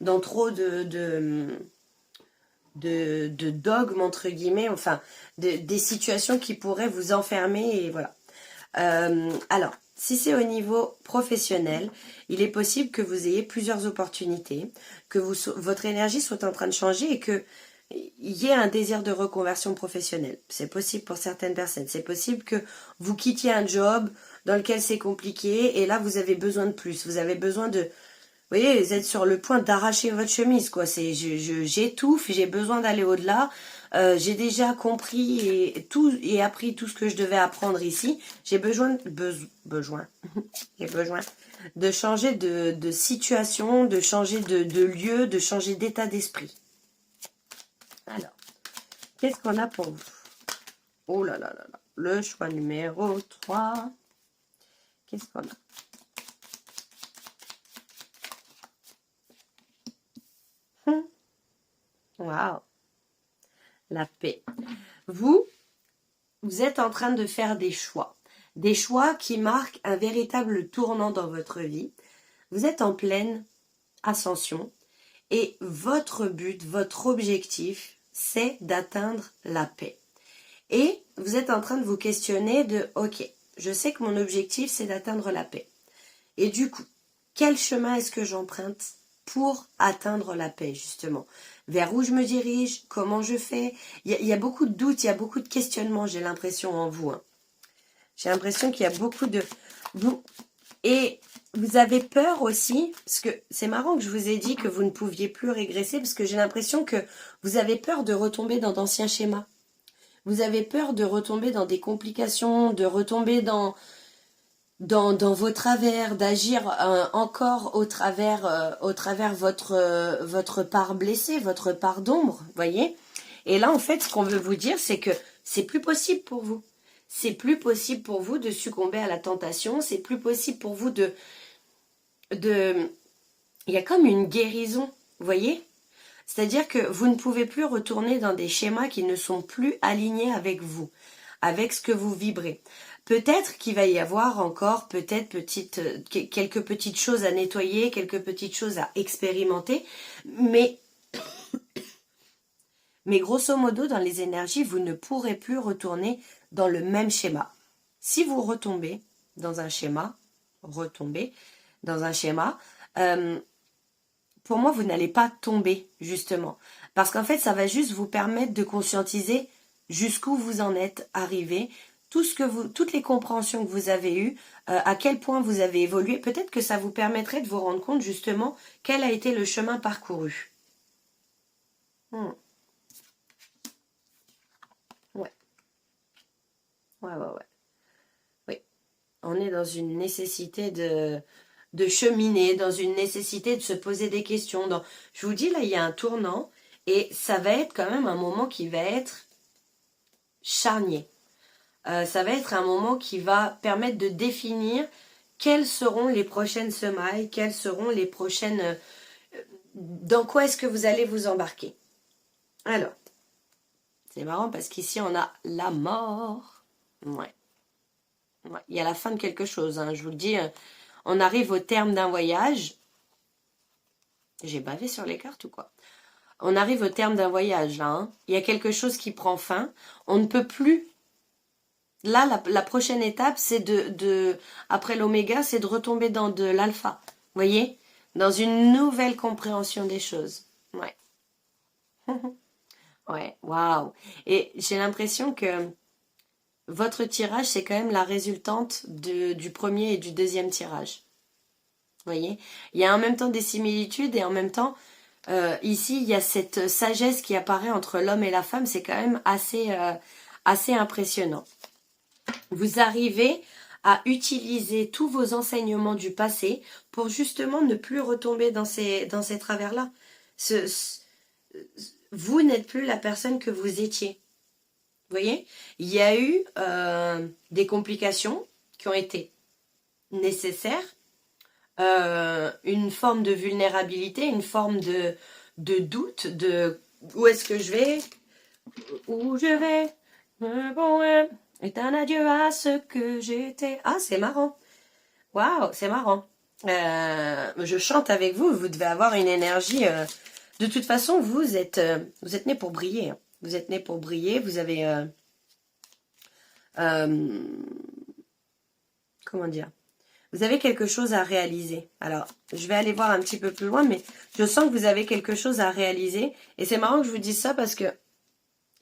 dans trop de dogmes, entre guillemets, enfin, des situations qui pourraient vous enfermer, et voilà. Alors, si c'est au niveau professionnel, il est possible que vous ayez plusieurs opportunités, que votre énergie soit en train de changer et que il y ait un désir de reconversion professionnelle. C'est possible pour certaines personnes. C'est possible que vous quittiez un job dans lequel c'est compliqué et là, vous avez besoin de plus. Vous avez besoin de... Vous voyez, vous êtes sur le point d'arracher votre chemise, quoi. J'étouffe, j'ai besoin d'aller au-delà. J'ai déjà compris et appris tout ce que je devais apprendre ici. J'ai besoin j'ai besoin de changer de situation, de changer de lieu, de changer d'état d'esprit. Alors, qu'est-ce qu'on a pour vous? Oh là là là là. Le choix numéro 3. Qu'est-ce qu'on a? Waouh. La paix. Vous êtes en train de faire des choix. Des choix qui marquent un véritable tournant dans votre vie. Vous êtes en pleine ascension et votre but, votre objectif, c'est d'atteindre la paix. Et vous êtes en train de vous questionner de « Ok, je sais que mon objectif, c'est d'atteindre la paix. Et du coup, quel chemin est-ce que j'emprunte pour atteindre la paix, justement? Vers où je me dirige? Comment je fais? Il y a beaucoup de doutes, il y a beaucoup de questionnements, j'ai l'impression en vous. Hein. J'ai l'impression qu'il y a beaucoup de... Et vous avez peur aussi, parce que c'est marrant que je vous ai dit que vous ne pouviez plus régresser, parce que j'ai l'impression que vous avez peur de retomber dans d'anciens schémas. Vous avez peur de retomber dans des complications, de retomber dans vos travers, d'agir encore au travers votre part blessée, votre part d'ombre, voyez. Et là, en fait, ce qu'on veut vous dire, c'est que c'est plus possible pour vous. C'est plus possible pour vous de succomber à la tentation. C'est plus possible pour vous de... Il y a comme une guérison, voyez. C'est-à-dire que vous ne pouvez plus retourner dans des schémas qui ne sont plus alignés avec vous, avec ce que vous vibrez. Peut-être qu'il va y avoir encore quelques petites choses à nettoyer, quelques petites choses à expérimenter, mais grosso modo, dans les énergies, vous ne pourrez plus retourner dans le même schéma. Si vous retombez dans un schéma, pour moi, vous n'allez pas tomber, justement. Parce qu'en fait, ça va juste vous permettre de conscientiser jusqu'où vous en êtes arrivé, toutes les compréhensions que vous avez eues, à quel point vous avez évolué. Peut-être que ça vous permettrait de vous rendre compte, justement, quel a été le chemin parcouru. Ouais. Ouais. Oui. On est dans une nécessité de cheminer, dans une nécessité de se poser des questions. Je vous dis, là, il y a un tournant et ça va être quand même un moment qui va être charnier. Ça va être un moment qui va permettre de définir quelles seront les prochaines semailles, quelles seront les prochaines... dans quoi est-ce que vous allez vous embarquer? Alors, c'est marrant parce qu'ici, on a la mort. Ouais. Il y a la fin de quelque chose, hein, je vous le dis. On arrive au terme d'un voyage. J'ai bavé sur les cartes ou quoi? On arrive au terme d'un voyage, là. Hein. Il y a quelque chose qui prend fin. On ne peut plus... Là, la prochaine étape, c'est après l'oméga, c'est de retomber dans de l'alpha. Vous voyez? Dans une nouvelle compréhension des choses. Ouais. Ouais, waouh. Et j'ai l'impression que votre tirage, c'est quand même la résultante du premier et du deuxième tirage. Vous voyez? Il y a en même temps des similitudes et en même temps, ici, il y a cette sagesse qui apparaît entre l'homme et la femme. C'est quand même assez impressionnant. Vous arrivez à utiliser tous vos enseignements du passé pour justement ne plus retomber dans ces travers-là. Vous n'êtes plus la personne que vous étiez. Vous voyez? Il y a eu des complications qui ont été nécessaires, une forme de vulnérabilité, une forme de doute, de où est-ce que je vais, où je vais, bon, est un adieu à ce que j'étais. Ah, c'est marrant. Waouh, c'est marrant. Je chante avec vous, vous devez avoir une énergie. De toute façon, vous êtes nés pour briller. Hein. Vous êtes nés pour briller, vous avez... comment dire? Vous avez quelque chose à réaliser. Alors, je vais aller voir un petit peu plus loin, mais je sens que vous avez quelque chose à réaliser. Et c'est marrant que je vous dise ça parce que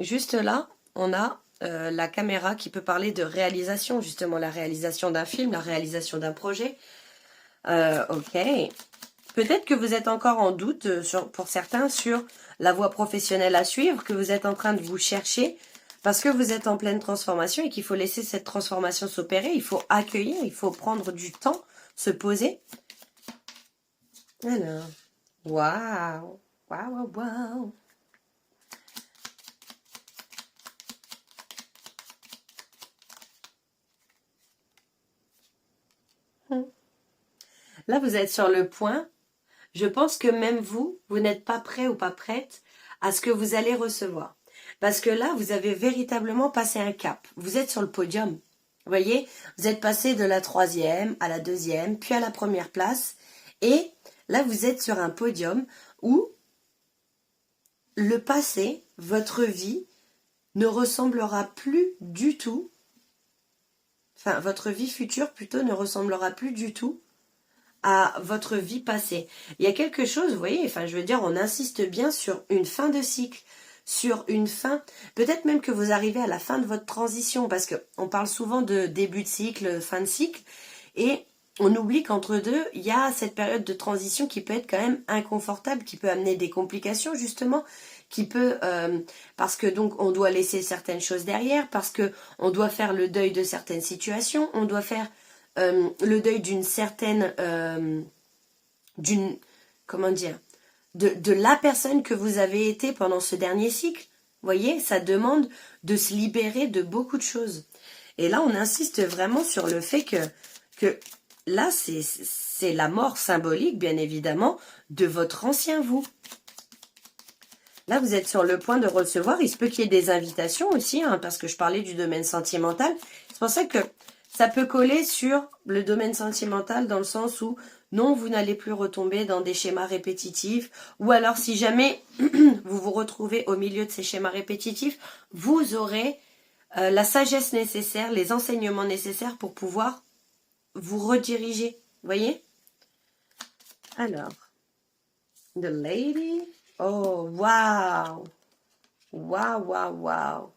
juste là, on a la caméra qui peut parler de réalisation, justement la réalisation d'un film, la réalisation d'un projet. Ok. Peut-être que vous êtes encore en doute, pour certains, sur la voie professionnelle à suivre, que vous êtes en train de vous chercher, parce que vous êtes en pleine transformation et qu'il faut laisser cette transformation s'opérer. Il faut accueillir, il faut prendre du temps, se poser. Alors, waouh, waouh, waouh. Là, vous êtes sur le point. Je pense que même vous, vous n'êtes pas prêt ou pas prête à ce que vous allez recevoir. Parce que là, vous avez véritablement passé un cap. Vous êtes sur le podium. Vous voyez, vous êtes passé de la 3e à la 2e, puis à la 1re place. Et là, vous êtes sur un podium où le passé, votre vie, ne ressemblera plus du tout, enfin, votre vie future plutôt ne ressemblera plus du tout à votre vie passée. Il y a quelque chose, vous voyez, enfin, je veux dire, on insiste bien sur une fin de cycle, sur une fin, peut-être même que vous arrivez à la fin de votre transition, parce qu'on parle souvent de début de cycle, fin de cycle, et on oublie qu'entre deux, il y a cette période de transition qui peut être quand même inconfortable, qui peut amener des complications, justement, qui peut, parce que donc on doit laisser certaines choses derrière, parce que on doit faire le deuil de certaines situations, on doit faire le deuil d'une certaine, comment dire, de la personne que vous avez été pendant ce dernier cycle. Vous voyez, ça demande de se libérer de beaucoup de choses. Et là, on insiste vraiment sur le fait que là, c'est la mort symbolique, bien évidemment, de votre ancien vous. Là, vous êtes sur le point de recevoir. Il se peut qu'il y ait des invitations aussi, hein, parce que je parlais du domaine sentimental. C'est pour ça que ça peut coller sur le domaine sentimental dans le sens où non, vous n'allez plus retomber dans des schémas répétitifs. Ou alors, si jamais vous vous retrouvez au milieu de ces schémas répétitifs, vous aurez la sagesse nécessaire, les enseignements nécessaires pour pouvoir vous rediriger. Vous voyez? Alors, the lady. Oh, waouh! Waouh, waouh, waouh!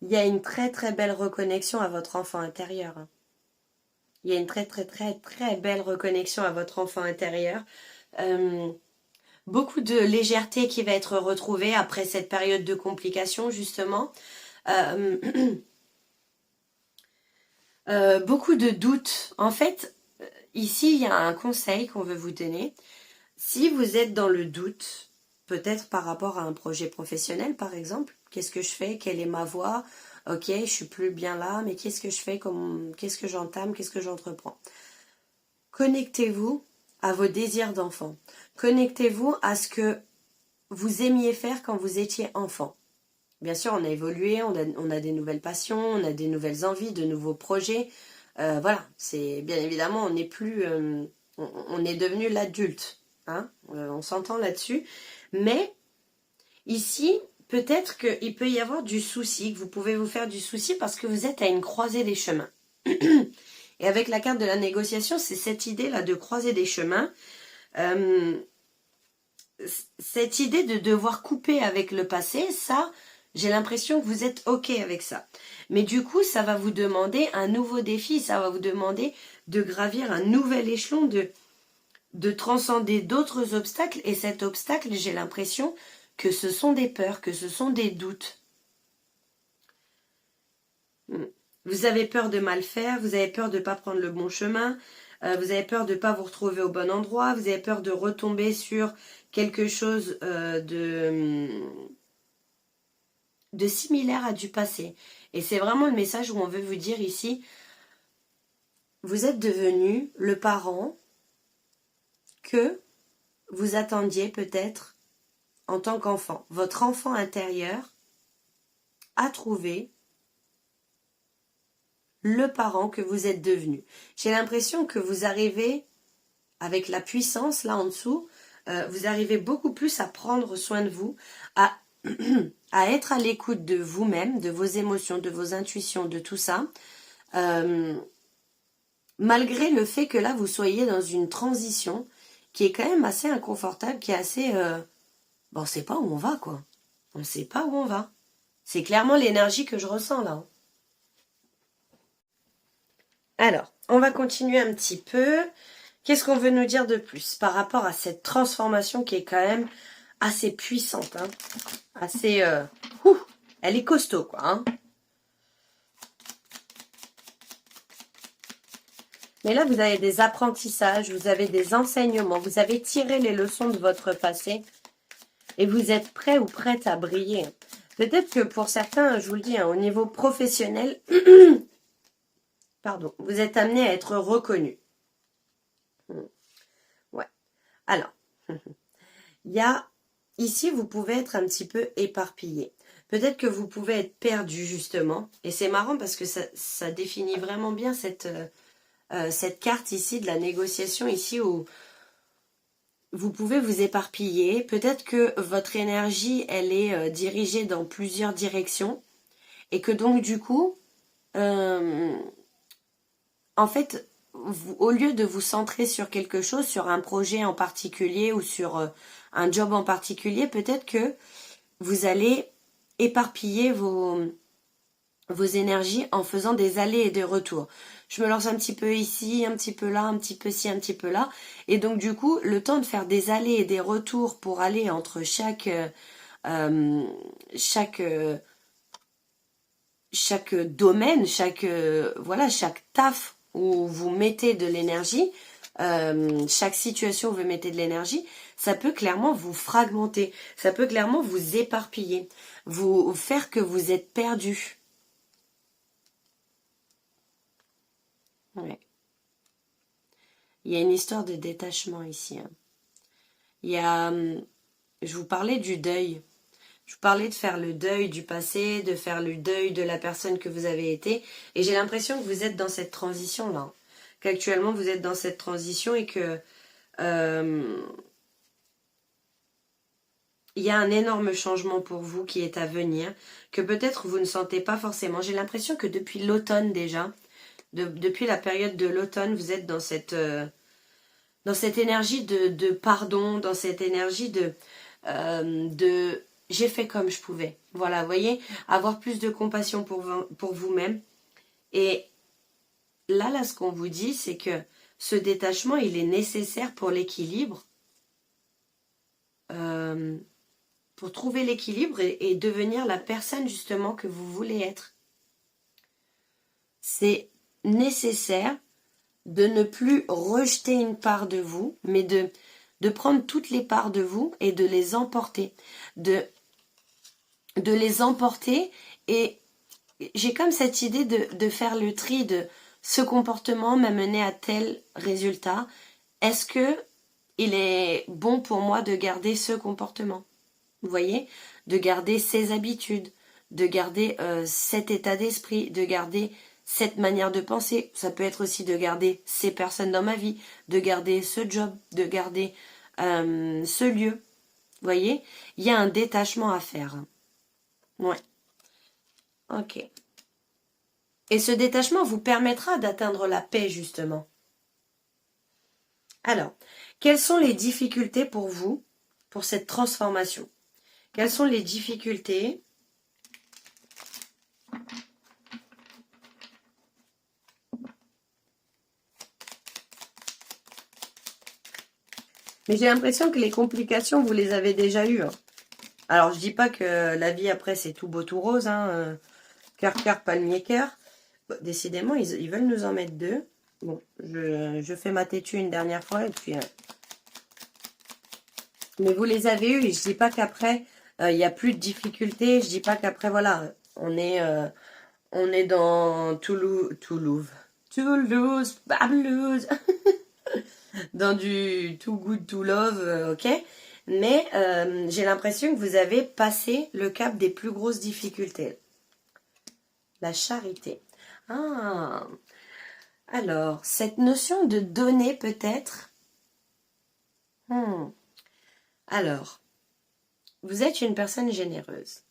Il y a une très très belle reconnexion à votre enfant intérieur. Il y a une très très très très belle reconnexion à votre enfant intérieur. Beaucoup de légèreté qui va être retrouvée après cette période de complications, justement. Beaucoup de doutes. En fait, ici, il y a un conseil qu'on veut vous donner. Si vous êtes dans le doute, peut-être par rapport à un projet professionnel, par exemple, qu'est-ce que je fais? Quelle est ma voie? Ok, je suis plus bien là, mais qu'est-ce que je fais? Qu'est-ce que j'entame? Qu'est-ce que j'entreprends? Connectez-vous à vos désirs d'enfant. Connectez-vous à ce que vous aimiez faire quand vous étiez enfant. Bien sûr, on a évolué, on a des nouvelles passions, on a des nouvelles envies, de nouveaux projets. Voilà, c'est bien évidemment, on n'est plus, on est devenu l'adulte. Hein, on s'entend là-dessus. Mais ici, peut-être qu'il peut y avoir du souci, que vous pouvez vous faire du souci parce que vous êtes à une croisée des chemins. Et avec la carte de la négociation, c'est cette idée-là de croiser des chemins. Cette idée de devoir couper avec le passé, ça, j'ai l'impression que vous êtes OK avec ça. Mais du coup, ça va vous demander un nouveau défi, ça va vous demander de gravir un nouvel échelon, de transcender d'autres obstacles. Et cet obstacle, j'ai l'impression que ce sont des peurs, que ce sont des doutes. Vous avez peur de mal faire, vous avez peur de ne pas prendre le bon chemin, vous avez peur de ne pas vous retrouver au bon endroit, vous avez peur de retomber sur quelque chose de similaire à du passé. Et c'est vraiment le message où on veut vous dire ici, vous êtes devenu le parent que vous attendiez peut-être en tant qu'enfant. Votre enfant intérieur a trouvé le parent que vous êtes devenu. J'ai l'impression que vous arrivez, avec la puissance là en dessous, vous arrivez beaucoup plus à prendre soin de vous, à être à l'écoute de vous-même, de vos émotions, de vos intuitions, de tout ça, malgré le fait que là, vous soyez dans une transition qui est quand même assez inconfortable, qui est assez... on ne sait pas où on va, quoi. On ne sait pas où on va. C'est clairement l'énergie que je ressens, là. Alors, on va continuer un petit peu. Qu'est-ce qu'on veut nous dire de plus par rapport à cette transformation qui est quand même assez puissante, hein, assez... elle est costaud, quoi. Hein. Mais là, vous avez des apprentissages, vous avez des enseignements, vous avez tiré les leçons de votre passé et vous êtes prêt ou prête à briller. Peut-être que pour certains, je vous le dis, hein, au niveau professionnel, pardon, vous êtes amené à être reconnu. Ouais. Alors, il y a, ici, vous pouvez être un petit peu éparpillé. Peut-être que vous pouvez être perdu, justement. Et c'est marrant parce que ça définit vraiment bien cette carte ici de la négociation, ici où vous pouvez vous éparpiller. Peut-être que votre énergie, elle est dirigée dans plusieurs directions. Et que donc, du coup, en fait, vous, au lieu de vous centrer sur quelque chose, sur un projet en particulier ou sur un job en particulier, peut-être que vous allez éparpiller vos énergies en faisant des allers et des retours. Je me lance un petit peu ici, un petit peu là, un petit peu ci, un petit peu là. Et donc du coup, le temps de faire des allers et des retours pour aller entre chaque domaine, chaque taf où vous mettez de l'énergie, chaque situation où vous mettez de l'énergie, ça peut clairement vous fragmenter, ça peut clairement vous éparpiller, vous faire que vous êtes perdu. Ouais. Il y a une histoire de détachement ici. Hein. Il y a, je vous parlais du deuil. Je vous parlais de faire le deuil du passé, de faire le deuil de la personne que vous avez été. Et j'ai l'impression que vous êtes dans cette transition-là. Qu'actuellement, vous êtes dans cette transition et que il y a un énorme changement pour vous qui est à venir, que peut-être vous ne sentez pas forcément. J'ai l'impression que depuis l'automne déjà, depuis la période de l'automne, vous êtes dans cette énergie de pardon, dans cette énergie de j'ai fait comme je pouvais. Voilà, vous voyez, avoir plus de compassion pour vous-même. Et là, ce qu'on vous dit, c'est que ce détachement, il est nécessaire pour l'équilibre, pour trouver l'équilibre et devenir la personne justement que vous voulez être. C'est nécessaire de ne plus rejeter une part de vous, mais de prendre toutes les parts de vous et de les emporter. De les emporter, et j'ai comme cette idée de faire le tri de ce comportement m'a mené à tel résultat. Est-ce que il est bon pour moi de garder ce comportement? Vous voyez? De garder ces habitudes, de garder cet état d'esprit, de garder cette manière de penser. Ça peut être aussi de garder ces personnes dans ma vie, de garder ce job, de garder ce lieu. Vous voyez? Il y a un détachement à faire. Ouais. Ok. Et ce détachement vous permettra d'atteindre la paix, justement. Alors, quelles sont les difficultés pour vous, pour cette transformation? Quelles sont les difficultés? Mais j'ai l'impression que les complications, vous les avez déjà eues. Hein. Alors, je dis pas que la vie après, c'est tout beau, tout rose. Hein. Cœur, cœur, palmier, cœur. Bon, décidément, ils veulent nous en mettre deux. Bon, je fais ma têtue une dernière fois et puis... Mais vous les avez eus et je dis pas qu'après, il n'y a plus de difficultés. Je dis pas qu'après, voilà, on est dans Toulouse, Bablouse, dans du Too Good To Love, ok. Mais j'ai l'impression que vous avez passé le cap des plus grosses difficultés. La charité. Ah, alors, cette notion de donner peut-être. Alors, vous êtes une personne généreuse.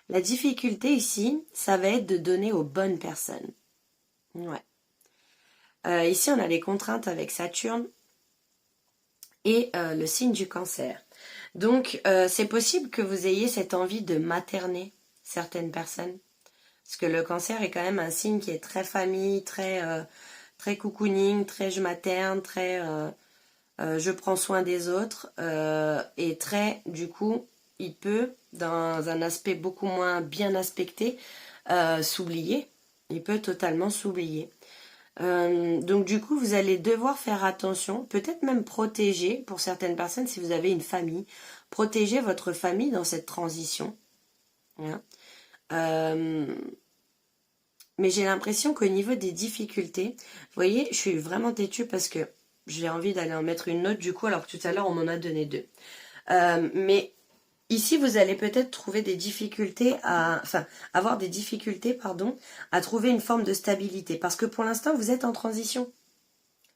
La difficulté ici, ça va être de donner aux bonnes personnes. Ouais. Ici, on a les contraintes avec Saturne et le signe du Cancer. Donc, c'est possible que vous ayez cette envie de materner certaines personnes. Parce que le Cancer est quand même un signe qui est très famille, très très cocooning, très je materne, très je prends soin des autres, et très, du coup, il peut, dans un aspect beaucoup moins bien aspecté, s'oublier. Il peut totalement s'oublier. Donc du coup, vous allez devoir faire attention, peut-être même protéger, pour certaines personnes, si vous avez une famille, protéger votre famille dans cette transition. Hein. Mais j'ai l'impression qu'au niveau des difficultés, vous voyez, je suis vraiment têtue parce que j'ai envie d'aller en mettre une note du coup, alors que tout à l'heure, on m'en a donné deux. Mais ici, vous allez peut-être trouver des difficultés avoir des difficultés, pardon, à trouver une forme de stabilité. Parce que pour l'instant, vous êtes en transition.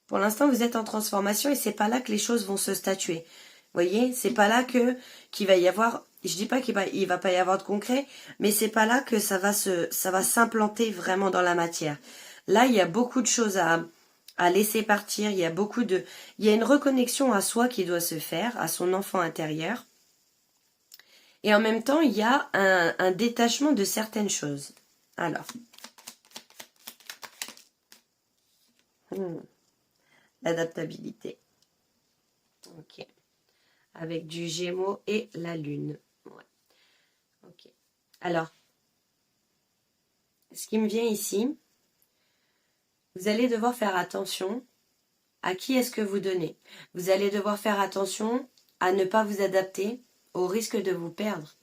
Pour l'instant, vous êtes en transformation et c'est pas là que les choses vont se statuer. Vous voyez, c'est pas là qu'il va y avoir, je dis pas il va pas y avoir de concret, mais c'est pas là que ça va s'implanter vraiment dans la matière. Là, il y a beaucoup de choses à laisser partir, il y a une reconnexion à soi qui doit se faire, à son enfant intérieur. Et en même temps, il y a un détachement de certaines choses. Alors. L'adaptabilité. Ok. Avec du Gémeaux et la Lune. Ouais. Ok. Alors, ce qui me vient ici, vous allez devoir faire attention à qui est-ce que vous donnez. Vous allez devoir faire attention à ne pas vous adapter au risque de vous perdre.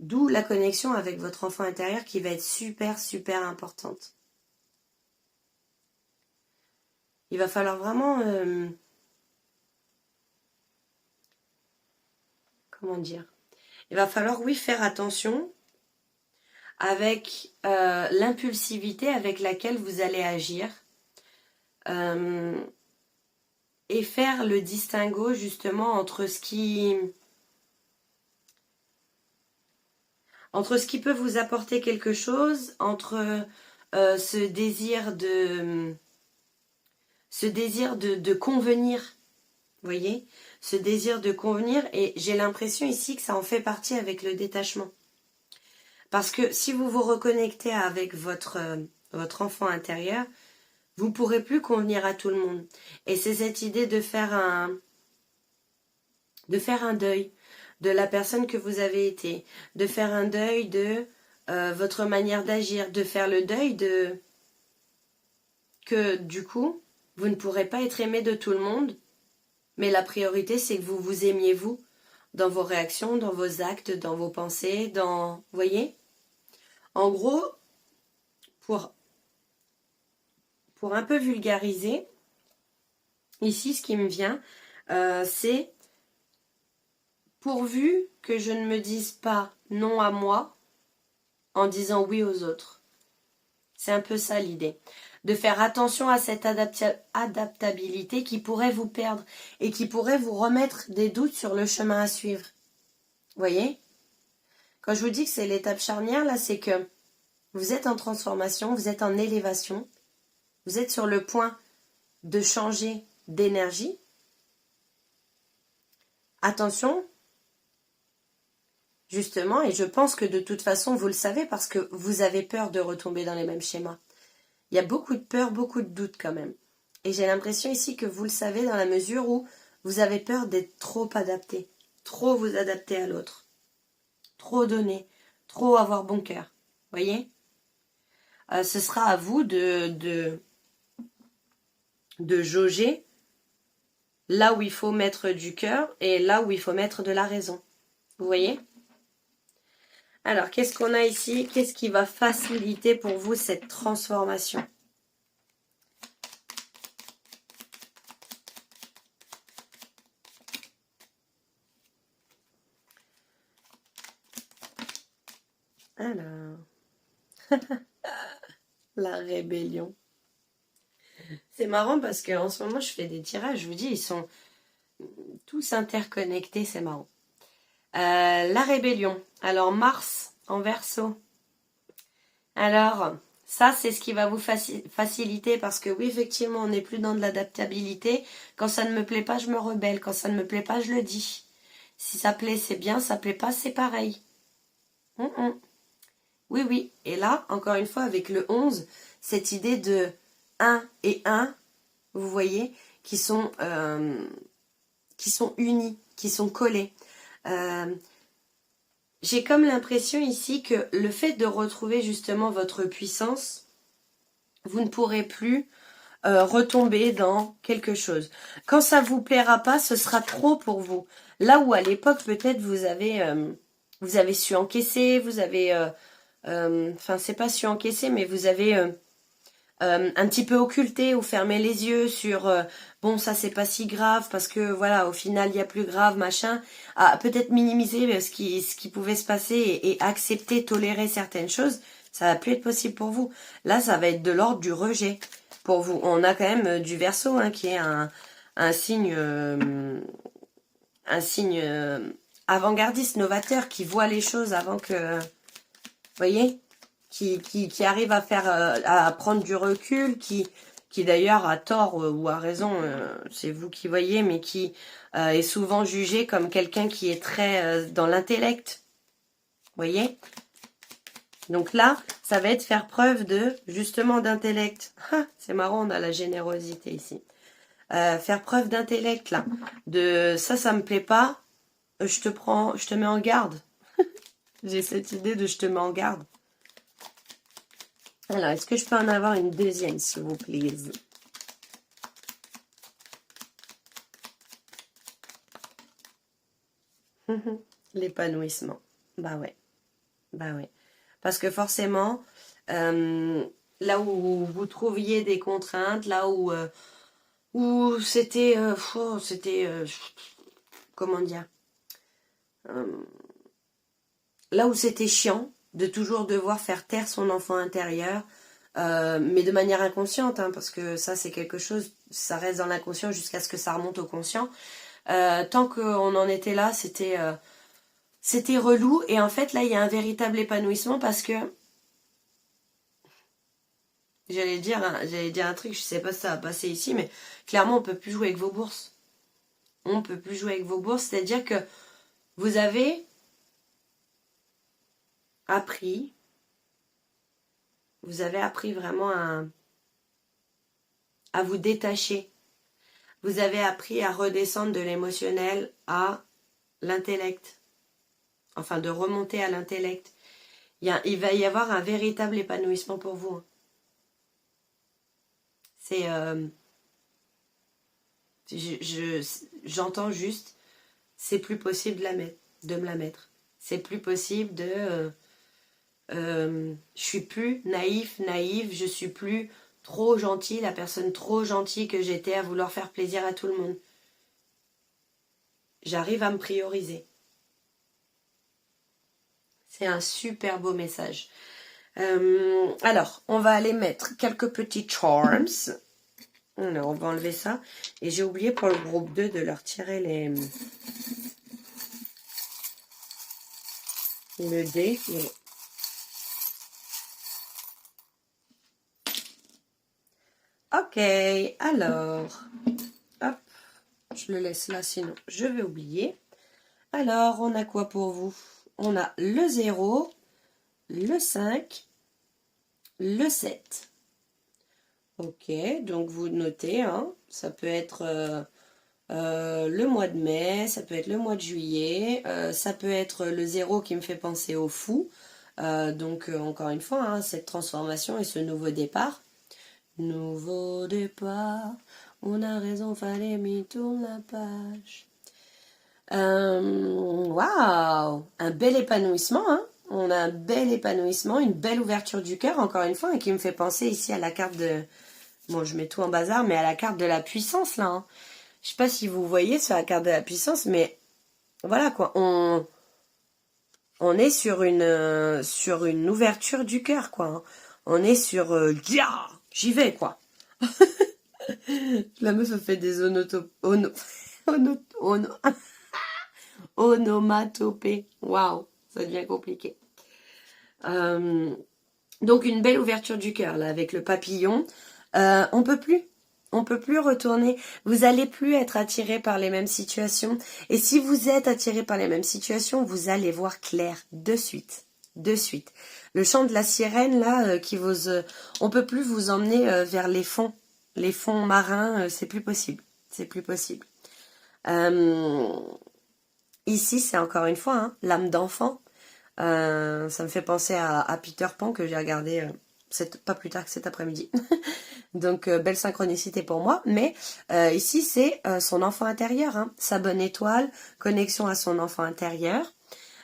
D'où la connexion avec votre enfant intérieur qui va être super, super importante. Il va falloir vraiment... comment dire? Il va falloir, oui, faire attention avec l'impulsivité avec laquelle vous allez agir et faire le distinguo justement entre ce qui peut vous apporter quelque chose, entre ce désir de convenir, vous voyez, ce désir de convenir, et j'ai l'impression ici que ça en fait partie avec le détachement. Parce que si vous vous reconnectez avec votre enfant intérieur, vous ne pourrez plus convenir à tout le monde. Et c'est cette idée de faire un deuil de la personne que vous avez été, de faire un deuil de votre manière d'agir, de faire le deuil de que du coup, vous ne pourrez pas être aimé de tout le monde, mais la priorité c'est que vous vous aimiez vous, dans vos réactions, dans vos actes, dans vos pensées, dans... Vous voyez ? En gros, pour un peu vulgariser, ici ce qui me vient, c'est pourvu que je ne me dise pas non à moi en disant oui aux autres. C'est un peu ça l'idée. De faire attention à cette adaptabilité qui pourrait vous perdre et qui pourrait vous remettre des doutes sur le chemin à suivre. Vous voyez ? Quand je vous dis que c'est l'étape charnière, là, c'est que vous êtes en transformation, vous êtes en élévation, vous êtes sur le point de changer d'énergie. Attention, justement, et je pense que de toute façon, vous le savez parce que vous avez peur de retomber dans les mêmes schémas. Il y a beaucoup de peur, beaucoup de doutes quand même. Et j'ai l'impression ici que vous le savez dans la mesure où vous avez peur d'être trop adapté, trop vous adapter à l'autre, trop donner, trop avoir bon cœur. Voyez ? Ce sera à vous de jauger là où il faut mettre du cœur et là où il faut mettre de la raison. Vous voyez ? Alors, qu'est-ce qu'on a ici? Qu'est-ce qui va faciliter pour vous cette transformation? Alors, la rébellion. C'est marrant parce qu'en ce moment, je fais des tirages, je vous dis, ils sont tous interconnectés, c'est marrant. La rébellion. Alors, Mars en Verseau. Alors, ça, c'est ce qui va vous faciliter parce que oui, effectivement, on n'est plus dans de l'adaptabilité. Quand ça ne me plaît pas, je me rebelle. Quand ça ne me plaît pas, je le dis. Si ça plaît, c'est bien. Ça plaît pas, c'est pareil. Oui, oui. Et là, encore une fois, avec le 11, cette idée de 1 et 1 vous voyez, qui sont unis, qui sont collés. J'ai comme l'impression ici que le fait de retrouver justement votre puissance, vous ne pourrez plus retomber dans quelque chose. Quand ça vous plaira pas, ce sera trop pour vous. Là où à l'époque, peut-être vous avez su encaisser, vous avez, enfin c'est pas su encaisser, mais vous avez un petit peu occulté ou fermé les yeux sur bon ça c'est pas si grave parce que voilà au final il y a plus grave machin, à peut-être minimiser ce qui pouvait se passer et accepter, tolérer certaines choses, ça va plus être possible pour vous. Là ça va être de l'ordre du rejet pour vous. On a quand même du Verseau hein, qui est un signe avant-gardiste, novateur, qui voit les choses avant que, vous voyez, qui arrive à faire, à prendre du recul, qui d'ailleurs a tort ou a raison, c'est vous qui voyez, mais qui est souvent jugé comme quelqu'un qui est très dans l'intellect, vous voyez. Donc là, ça va être faire preuve de, justement, d'intellect. Ah, c'est marrant, on a la générosité ici. Faire preuve d'intellect, là. De ça me plaît pas, je te mets en garde. J'ai cette idée de je te mets en garde. Alors, est-ce que je peux en avoir une deuxième, s'il vous plaît? L'épanouissement. Bah ouais. Bah ouais. Parce que forcément, là où vous trouviez des contraintes, là où c'était, comment dire, là où c'était chiant de toujours devoir faire taire son enfant intérieur, mais de manière inconsciente, hein, parce que ça c'est quelque chose, ça reste dans l'inconscient jusqu'à ce que ça remonte au conscient. Tant qu'on en était là, c'était relou, et en fait là il y a un véritable épanouissement parce que j'allais dire un truc, je sais pas si ça va passer ici, mais clairement on peut plus jouer avec vos bourses. On peut plus jouer avec vos bourses, c'est-à-dire que vous avez appris vraiment à vous détacher. Vous avez appris à redescendre de l'émotionnel à l'intellect. Enfin, de remonter à l'intellect. Il va y avoir un véritable épanouissement pour vous. C'est... j'entends juste, c'est plus possible de me la mettre. C'est plus possible de... je suis plus naïve, je suis plus trop gentille, la personne trop gentille que j'étais à vouloir faire plaisir à tout le monde. J'arrive à me prioriser. C'est un super beau message. Alors, on va aller mettre quelques petits charms. Alors, on va enlever ça. Et j'ai oublié pour le groupe 2 de leur tirer le dé. Ok, alors, hop, je le laisse là, sinon je vais oublier. Alors, on a quoi pour vous? On a le 0, le 5, le 7. Ok, donc vous notez, hein, ça peut être le mois de mai, ça peut être le mois de juillet, ça peut être le 0 qui me fait penser au fou. Donc, encore une fois, hein, cette transformation et ce nouveau départ. Nouveau départ, on a raison, fallait m'y tourner la page. Waouh, un bel épanouissement, hein. On a un bel épanouissement, une belle ouverture du cœur, encore une fois, et qui me fait penser ici à la carte de... Bon, je mets tout en bazar, mais à la carte de la puissance, là. Hein. Je sais pas si vous voyez sur la carte de la puissance, mais voilà, quoi. On est sur une ouverture du cœur, quoi. Hein. On est sur... j'y vais, quoi. La meuf a fait des onomatopées. Waouh, ça devient compliqué. Donc une belle ouverture du cœur là avec le papillon. On peut plus retourner. Vous allez plus être attiré par les mêmes situations. Et si vous êtes attiré par les mêmes situations, vous allez voir clair de suite. De suite. Le chant de la sirène là, on peut plus vous emmener vers les fonds. Les fonds marins, c'est plus possible. C'est plus possible. Euh, Ici, c'est encore une fois hein, l'âme d'enfant. Ça me fait penser à Peter Pan que j'ai regardé pas plus tard que cet après-midi. Donc, belle synchronicité pour moi. Mais ici, c'est son enfant intérieur. Hein, sa bonne étoile, connexion à son enfant intérieur.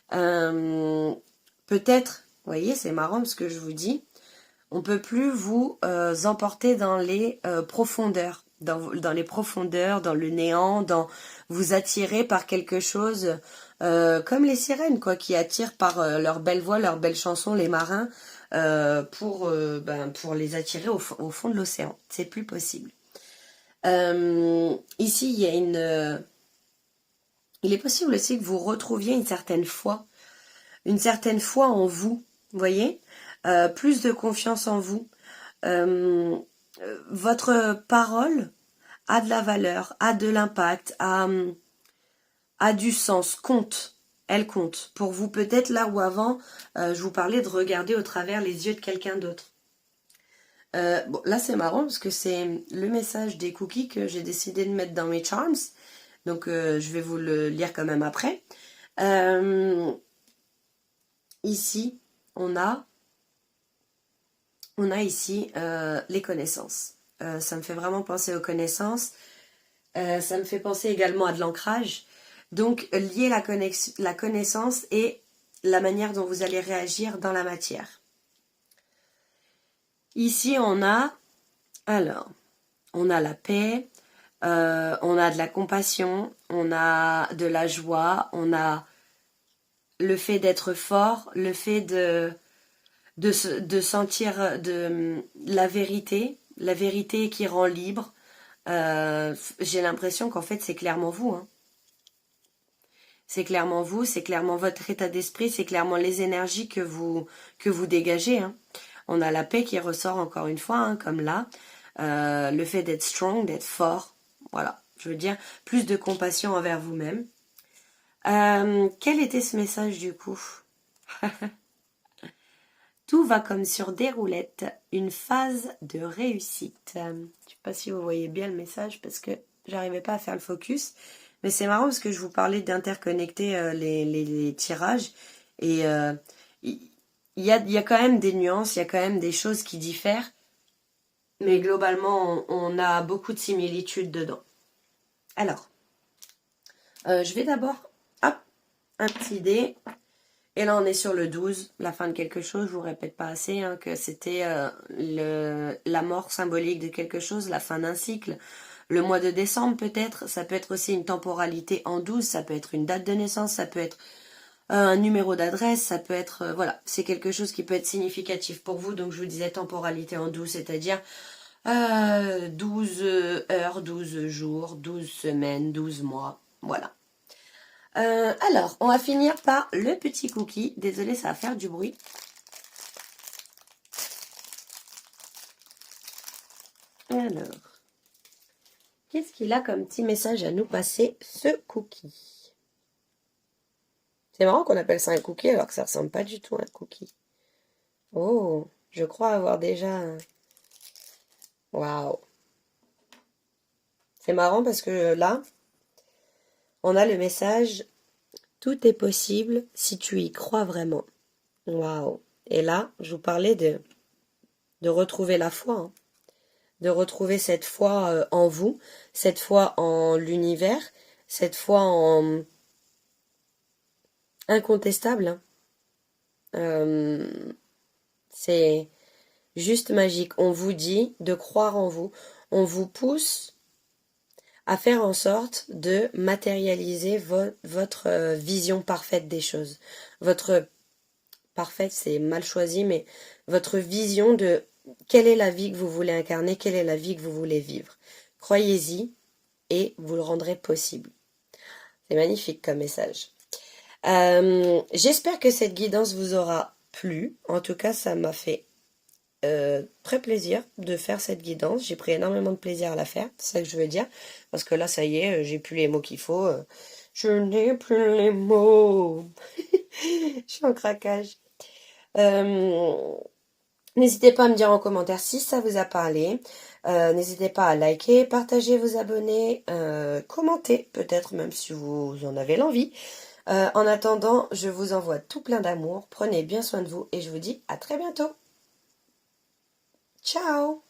Peut-être, vous voyez, c'est marrant ce que je vous dis. On peut plus vous emporter dans les profondeurs. Dans les profondeurs, dans le néant, dans vous attirer par quelque chose comme les sirènes, quoi, qui attirent par leur belle voix, leurs belles chansons, les marins, pour les attirer au fond de l'océan. C'est plus possible. Ici, il y a il est possible aussi que vous retrouviez une certaine foi en vous, vous voyez, plus de confiance en vous. Votre parole a de la valeur, a de l'impact, a du sens, compte. Elle compte. Pour vous, peut-être là où avant, je vous parlais de regarder au travers les yeux de quelqu'un d'autre. Bon, là, c'est marrant parce que c'est le message des cookies que j'ai décidé de mettre dans mes charms. Donc, je vais vous le lire quand même après. Ici, on a ici les connaissances. Ça me fait vraiment penser aux connaissances. Ça me fait penser également à de l'ancrage. Donc, lier la connaissance et la manière dont vous allez réagir dans la matière. Ici, on a la paix, on a de la compassion, on a de la joie, on a le fait d'être fort, le fait de sentir la vérité qui rend libre. J'ai l'impression qu'en fait, c'est clairement vous. Hein. C'est clairement vous, c'est clairement votre état d'esprit, c'est clairement les énergies que vous dégagez. Hein. On a la paix qui ressort encore une fois, hein, comme là. Le fait d'être strong, d'être fort. Voilà, je veux dire, plus de compassion envers vous-même. Quel était ce message du coup? Tout va comme sur des roulettes, une phase de réussite. Je ne sais pas si vous voyez bien le message parce que j'arrivais pas à faire le focus. Mais c'est marrant parce que je vous parlais d'interconnecter les tirages. Et il y a quand même des nuances, il y a quand même des choses qui diffèrent. Mais globalement, on a beaucoup de similitudes dedans. Alors, je vais d'abord, hop, un petit dé. Et là, on est sur le 12, la fin de quelque chose. Je vous répète pas assez hein, que c'était la mort symbolique de quelque chose, la fin d'un cycle. Le mois de décembre peut-être, ça peut être aussi une temporalité en 12, ça peut être une date de naissance, ça peut être un numéro d'adresse, ça peut être... voilà, c'est quelque chose qui peut être significatif pour vous. Donc je vous disais temporalité en 12, c'est-à-dire 12 heures, 12 jours, 12 semaines, 12 mois. Voilà. Alors, on va finir par le petit cookie. Désolée, ça va faire du bruit. Alors, qu'est-ce qu'il a comme petit message à nous passer, ce cookie? C'est marrant qu'on appelle ça un cookie alors que ça ressemble pas du tout à un cookie. Oh, je crois avoir déjà... Waouh! C'est marrant parce que là, on a le message « Tout est possible si tu y crois vraiment ». Waouh! Et là, je vous parlais de retrouver la foi, hein. De retrouver cette foi en vous, cette foi en l'univers, cette foi en incontestable. Hein. C'est juste magique. On vous dit de croire en vous. On vous pousse à faire en sorte de matérialiser votre vision parfaite des choses. Votre parfaite, c'est mal choisi, mais votre vision de quelle est la vie que vous voulez incarner, quelle est la vie que vous voulez vivre. Croyez-y et vous le rendrez possible. C'est magnifique comme message. J'espère que cette guidance vous aura plu. En tout cas, ça m'a fait très plaisir de faire cette guidance. J'ai pris énormément de plaisir à la faire, c'est ça que je veux dire. Parce que là, ça y est, j'ai plus les mots qu'il faut. Je n'ai plus les mots. Je suis en craquage. N'hésitez pas à me dire en commentaire si ça vous a parlé. N'hésitez pas à liker, partager, vous abonner, commenter peut-être même si vous en avez l'envie. En attendant, je vous envoie tout plein d'amour. Prenez bien soin de vous et je vous dis à très bientôt. Ciao!